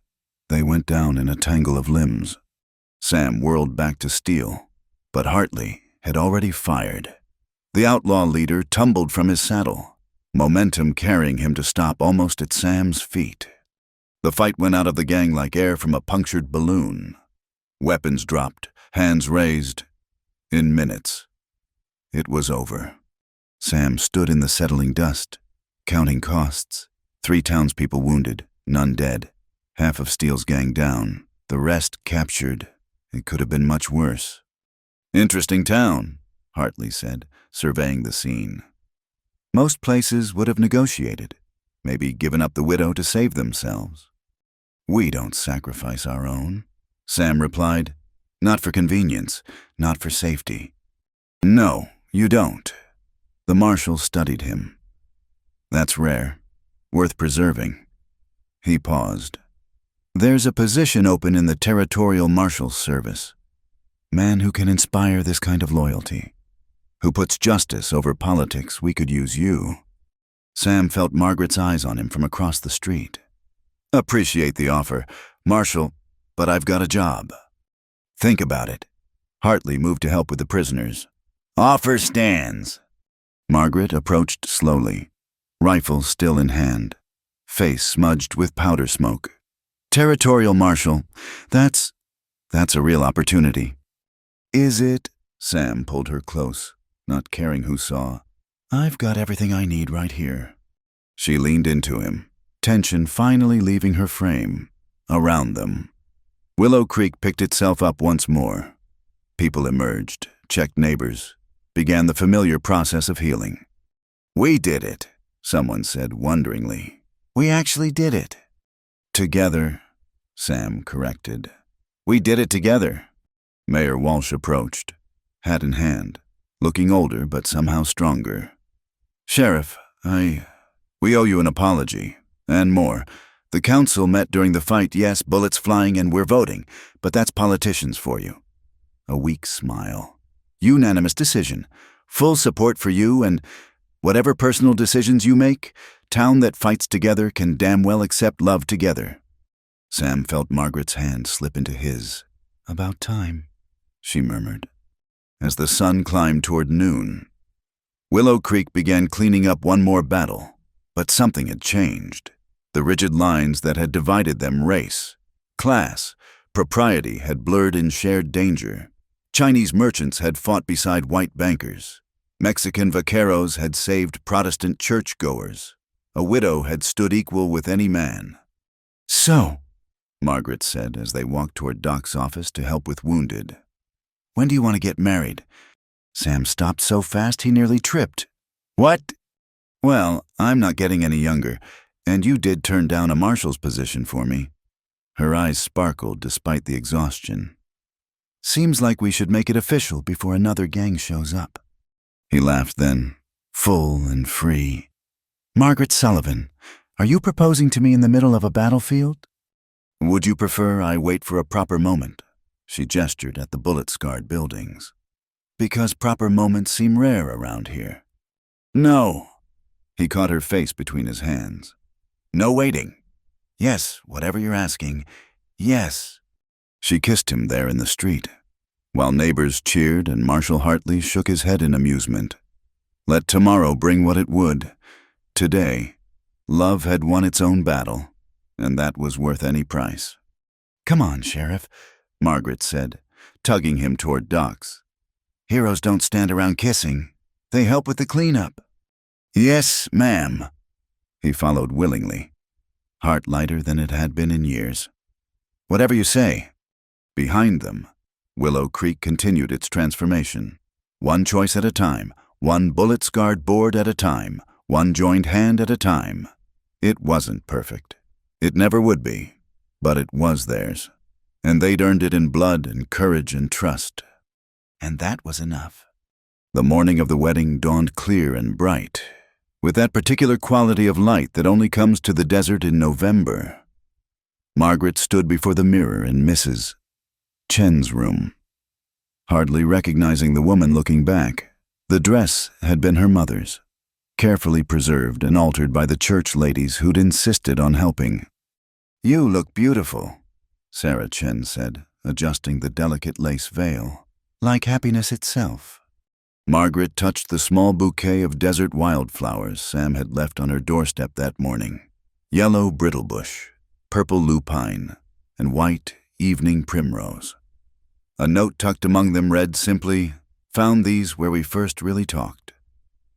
They went down in a tangle of limbs. Sam whirled back to Steele, but Hartley had already fired. The outlaw leader tumbled from his saddle, momentum carrying him to stop almost at Sam's feet. The fight went out of the gang like air from a punctured balloon. Weapons dropped, hands raised. In minutes, it was over. Sam stood in the settling dust, counting costs. 3 townspeople wounded, none dead. Half of Steele's gang down, the rest captured. It could have been much worse. "Interesting town," Hartley said, surveying the scene. "Most places would have negotiated, maybe given up the widow to save themselves." "We don't sacrifice our own," Sam replied. "Not for convenience, not for safety." "No, you don't." The marshal studied him. "That's rare, worth preserving." He paused. "There's a position open in the Territorial Marshal's Service. Man who can inspire this kind of loyalty, who puts justice over politics. We could use you." Sam felt Margaret's eyes on him from across the street. "Appreciate the offer, Marshal, but I've got a job." "Think about it." Hartley moved to help with the prisoners. "Offer stands." Margaret approached slowly, rifle still in hand, face smudged with powder smoke. "Territorial Marshal, that's a real opportunity." "Is it?" Sam pulled her close, not caring who saw. "I've got everything I need right here." She leaned into him, tension finally leaving her frame. Around them, Willow Creek picked itself up once more. People emerged, checked neighbors, began the familiar process of healing. "We did it," someone said wonderingly. "We actually did it." "Together," Sam corrected. "We did it together." Mayor Walsh approached, hat in hand, looking older but somehow stronger. "Sheriff, we owe you an apology, and more. The council met during the fight, yes, bullets flying, and we're voting, but that's politicians for you." A weak smile. "Unanimous decision. Full support for you, and whatever personal decisions you make, town that fights together can damn well accept love together." Sam felt Margaret's hand slip into his. "About time," she murmured. As the sun climbed toward noon, Willow Creek began cleaning up one more battle, but something had changed. The rigid lines that had divided them, race, class, propriety, had blurred in shared danger. Chinese merchants had fought beside white bankers. Mexican vaqueros had saved Protestant churchgoers. A widow had stood equal with any man. "So," Margaret said as they walked toward Doc's office to help with wounded. "When do you want to get married?" Sam stopped so fast he nearly tripped. "What?" "Well, I'm not getting any younger, and you did turn down a marshal's position for me." Her eyes sparkled despite the exhaustion. "Seems like we should make it official before another gang shows up." He laughed then, full and free. "Margaret Sullivan, are you proposing to me in the middle of a battlefield?" "Would you prefer I wait for a proper moment?" She gestured at the bullet-scarred buildings. "Because proper moments seem rare around here." "No." He caught her face between his hands. "No waiting." "Yes, whatever you're asking. Yes." She kissed him there in the street, while neighbors cheered and Marshal Hartley shook his head in amusement. Let tomorrow bring what it would. Today, love had won its own battle, and that was worth any price. "Come on, Sheriff," Margaret said, tugging him toward docks. "Heroes don't stand around kissing. They help with the cleanup." "Yes, ma'am." He followed willingly, heart lighter than it had been in years. "Whatever you say." Behind them, Willow Creek continued its transformation. One choice at a time, one bullet-scarred board at a time, one joined hand at a time. It wasn't perfect. It never would be, but it was theirs. And they'd earned it in blood and courage and trust. And that was enough. The morning of the wedding dawned clear and bright, with that particular quality of light that only comes to the desert in November. Margaret stood before the mirror in Mrs. Chen's room. Hardly recognizing the woman looking back, the dress had been her mother's, carefully preserved and altered by the church ladies who'd insisted on helping. "You look beautiful," Sarah Chen said, adjusting the delicate lace veil, "like happiness itself." Margaret touched the small bouquet of desert wildflowers Sam had left on her doorstep that morning. Yellow brittlebush, purple lupine, and white evening primrose. A note tucked among them read simply, "Found these where we first really talked.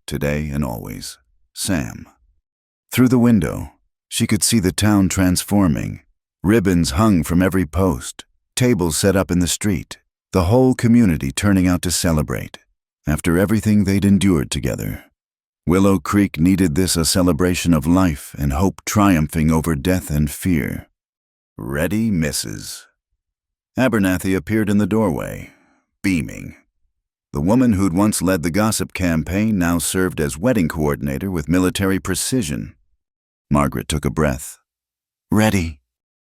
Today and always, Sam." Through the window, she could see the town transforming. Ribbons hung from every post, tables set up in the street, the whole community turning out to celebrate. After everything they'd endured together, Willow Creek needed this, a celebration of life and hope triumphing over death and fear. "Ready, Mrs." Abernathy appeared in the doorway, beaming. The woman who'd once led the gossip campaign now served as wedding coordinator with military precision. Margaret took a breath. "Ready."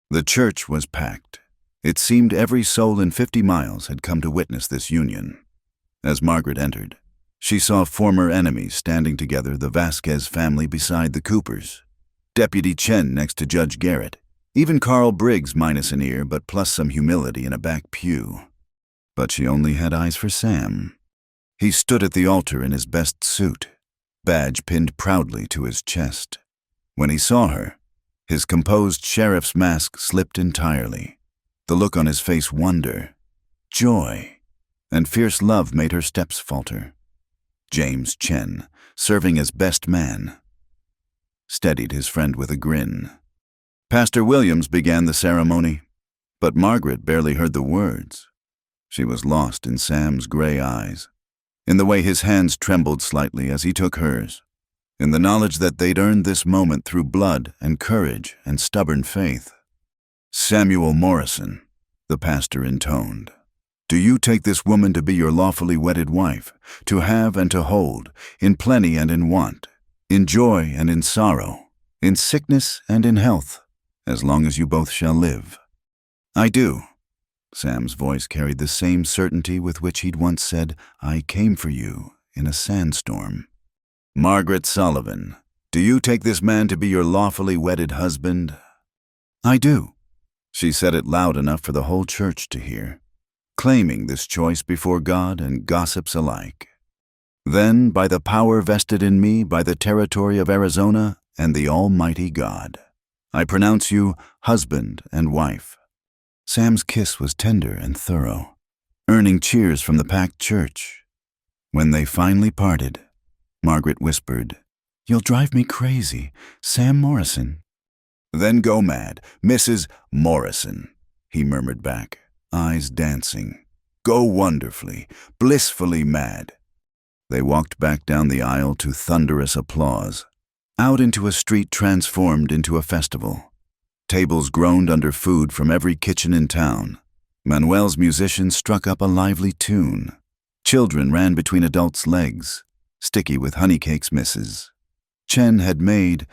The church was packed. It seemed every soul in 50 miles had come to witness this union. As Margaret entered, she saw former enemies standing together, the Vasquez family beside the Coopers, Deputy Chen next to Judge Garrett, even Carl Briggs minus an ear but plus some humility in a back pew. But she only had eyes for Sam. He stood at the altar in his best suit, badge pinned proudly to his chest. When he saw her, his composed sheriff's mask slipped entirely. The look on his face, wonder, joy, and fierce love made her steps falter. James Chen, serving as best man, steadied his friend with a grin. Pastor Williams began the ceremony, but Margaret barely heard the words. She was lost in Sam's gray eyes, in the way his hands trembled slightly as he took hers, in the knowledge that they'd earned this moment through blood and courage and stubborn faith. "Samuel Morrison," the pastor intoned, "do you take this woman to be your lawfully wedded wife, to have and to hold, in plenty and in want, in joy and in sorrow, in sickness and in health, as long as you both shall live?" "I do." Sam's voice carried the same certainty with which he'd once said, "I came for you," in a sandstorm. "Margaret Sullivan, do you take this man to be your lawfully wedded husband?" "I do." She said it loud enough for the whole church to hear, claiming this choice before God and gossips alike. "Then, by the power vested in me by the territory of Arizona and the Almighty God, I pronounce you husband and wife." Sam's kiss was tender and thorough, earning cheers from the packed church. When they finally parted, Margaret whispered, "You'll drive me crazy, Sam Morrison." "Then go mad, Mrs. Morrison," he murmured back, eyes dancing. "Go wonderfully, blissfully mad." They walked back down the aisle to thunderous applause, out into a street transformed into a festival. Tables groaned under food from every kitchen in town. Manuel's musicians struck up a lively tune. Children ran between adults' legs, sticky with honeycakes misses. Chen had made.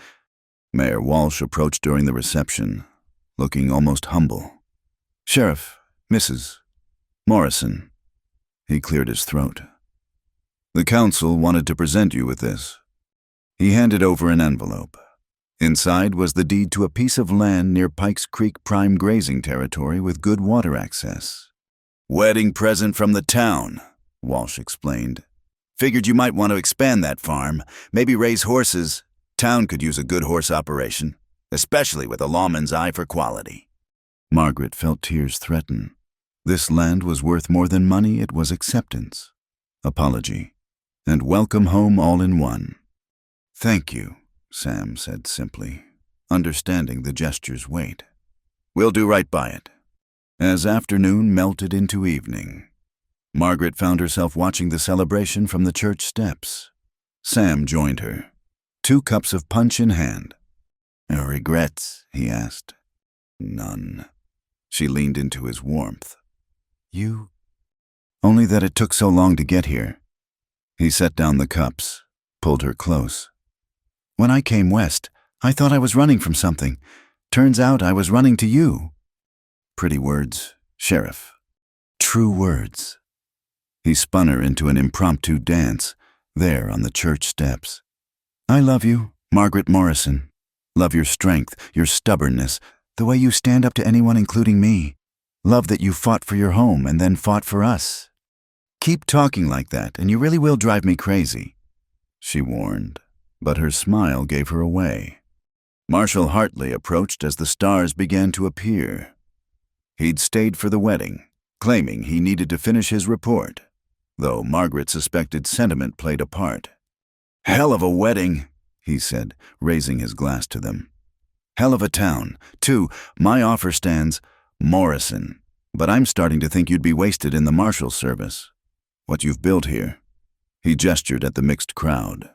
Mayor Walsh approached during the reception, looking almost humble. "Sheriff, Mrs. Morrison." He cleared his throat. "The council wanted to present you with this." He handed over an envelope. Inside was the deed to a piece of land near Pikes Creek prime grazing territory with good water access. "Wedding present from the town," Walsh explained. Figured you might want to expand that farm, maybe raise horses. Town could use a good horse operation, especially with a lawman's eye for quality. Margaret felt tears threaten. This land was worth more than money, it was acceptance, apology, and welcome home all in one. Thank you, Sam said simply, understanding the gesture's weight. We'll do right by it. As afternoon melted into evening, Margaret found herself watching the celebration from the church steps. Sam joined her, 2 cups of punch in hand. "No regrets?" he asked. "None." She leaned into his warmth. "You?" "Only that it took so long to get here." He set down the cups, pulled her close. "When I came west, I thought I was running from something. Turns out I was running to you." Pretty words, Sheriff. True words. He spun her into an impromptu dance, there on the church steps. "I love you, Margaret Morrison. Love your strength, your stubbornness, the way you stand up to anyone including me. Love that you fought for your home and then fought for us. Keep talking like that and you really will drive me crazy," she warned, but her smile gave her away. Marshal Hartley approached as the stars began to appear. He'd stayed for the wedding, claiming he needed to finish his report, though Margaret suspected sentiment played a part. "Hell of a wedding," he said, raising his glass to them. "Hell of a town, too. My offer stands, Morrison, but I'm starting to think you'd be wasted in the marshal service. What you've built here." He gestured at the mixed crowd.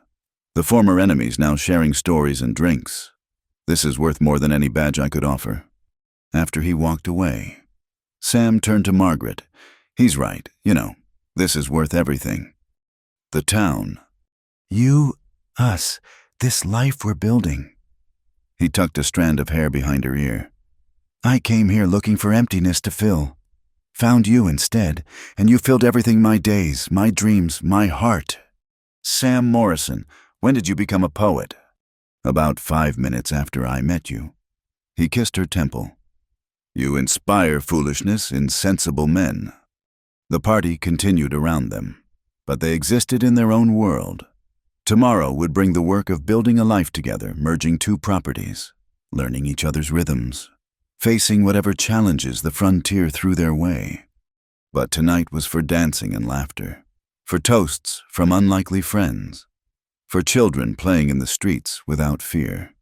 "The former enemies now sharing stories and drinks. This is worth more than any badge I could offer." After he walked away, Sam turned to Margaret. "He's right, this is worth everything." The town. "You, us, this life we're building." He tucked a strand of hair behind her ear. "I came here looking for emptiness to fill. Found you instead, and you filled everything, my days, my dreams, my heart." "Sam Morrison, when did you become a poet?" "About 5 minutes after I met you." He kissed her temple. "You inspire foolishness in sensible men." The party continued around them, but they existed in their own world. Tomorrow would bring the work of building a life together, merging 2 properties, learning each other's rhythms, facing whatever challenges the frontier threw their way. But tonight was for dancing and laughter, for toasts from unlikely friends, for children playing in the streets without fear.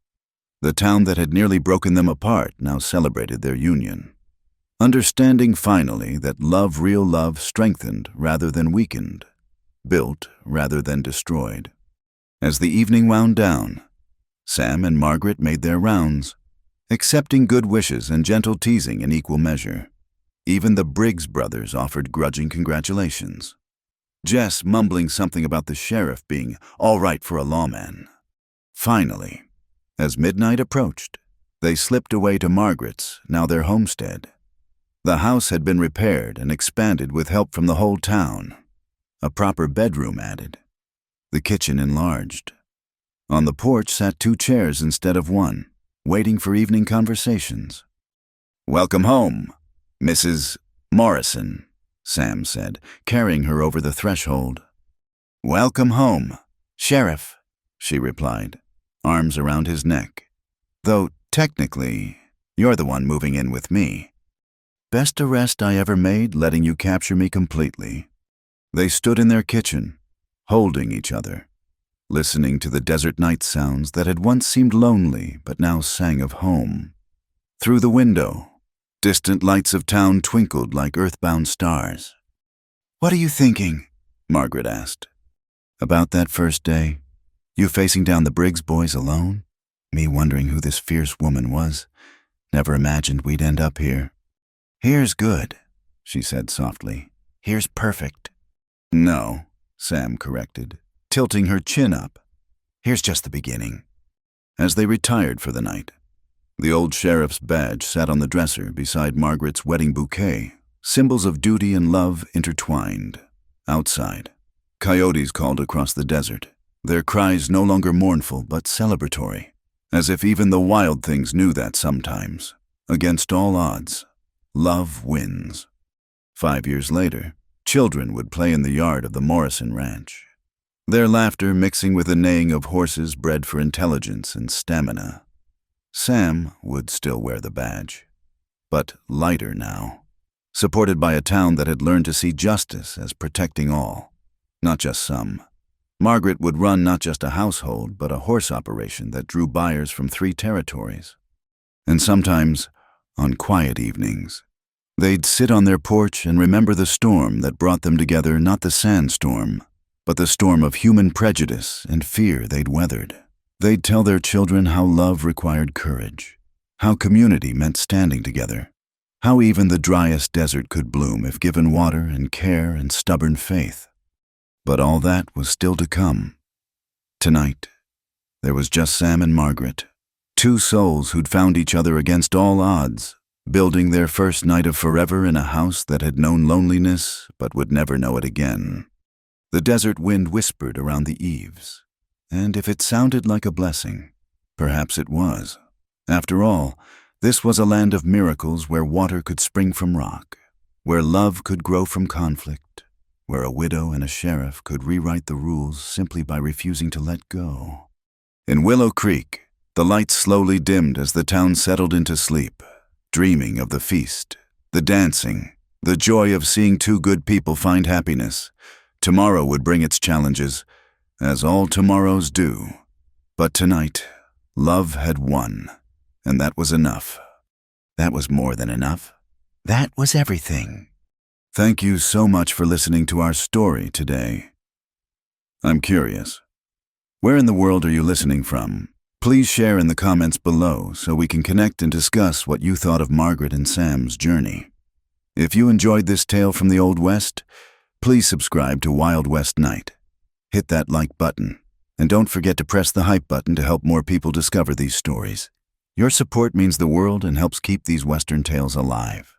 The town that had nearly broken them apart now celebrated their union, understanding finally that love, real love, strengthened rather than weakened, built rather than destroyed. As the evening wound down, Sam and Margaret made their rounds, accepting good wishes and gentle teasing in equal measure. Even the Briggs brothers offered grudging congratulations, Jess mumbling something about the sheriff being all right for a lawman. Finally, as midnight approached, they slipped away to Margaret's, now their homestead. The house had been repaired and expanded with help from the whole town. A proper bedroom added. The kitchen enlarged. On the porch sat 2 chairs instead of 1, waiting for evening conversations. "Welcome home, Mrs. Morrison," Sam said, carrying her over the threshold. "Welcome home, Sheriff," she replied, arms around his neck. "Though, technically, you're the one moving in with me. Best arrest I ever made, letting you capture me completely." They stood in their kitchen, holding each other, listening to the desert night sounds that had once seemed lonely but now sang of home. Through the window, distant lights of town twinkled like earthbound stars. "What are you thinking?" Margaret asked. "About that first day, you facing down the Briggs boys alone, me wondering who this fierce woman was. Never imagined we'd end up here." "Here's good," she said softly. "Here's perfect." "No," Sam corrected, tilting her chin up. "Here's just the beginning." As they retired for the night, the old sheriff's badge sat on the dresser beside Margaret's wedding bouquet, symbols of duty and love intertwined. Outside, coyotes called across the desert, their cries no longer mournful but celebratory, as if even the wild things knew that sometimes, against all odds, love wins. 5 years later, children would play in the yard of the Morrison Ranch. their laughter mixing with the neighing of horses bred for intelligence and stamina. Sam would still wear the badge, but lighter now, supported by a town that had learned to see justice as protecting all, not just some. Margaret would run not just a household, but a horse operation that drew buyers from 3 territories. And sometimes, on quiet evenings, they'd sit on their porch and remember the storm that brought them together, not the sandstorm, but the storm of human prejudice and fear they'd weathered. They'd tell their children how love required courage, how community meant standing together, how even the driest desert could bloom if given water and care and stubborn faith. But all that was still to come. Tonight, there was just Sam and Margaret, 2 souls who'd found each other against all odds, building their first night of forever in a house that had known loneliness but would never know it again. The desert wind whispered around the eaves, and if it sounded like a blessing, perhaps it was. After all, this was a land of miracles where water could spring from rock, where love could grow from conflict, where a widow and a sheriff could rewrite the rules simply by refusing to let go. In Willow Creek, the lights slowly dimmed as the town settled into sleep, dreaming of the feast, the dancing, the joy of seeing 2 good people find happiness. Tomorrow would bring its challenges, as all tomorrows do. But tonight, love had won, and that was enough. That was more than enough. That was everything. Thank you so much for listening to our story today. I'm curious, where in the world are you listening from? Please share in the comments below so we can connect and discuss what you thought of Margaret and Sam's journey. If you enjoyed this tale from the Old West, please subscribe to Wild West Night. Hit that like button, and don't forget to press the hype button to help more people discover these stories. Your support means the world and helps keep these Western tales alive.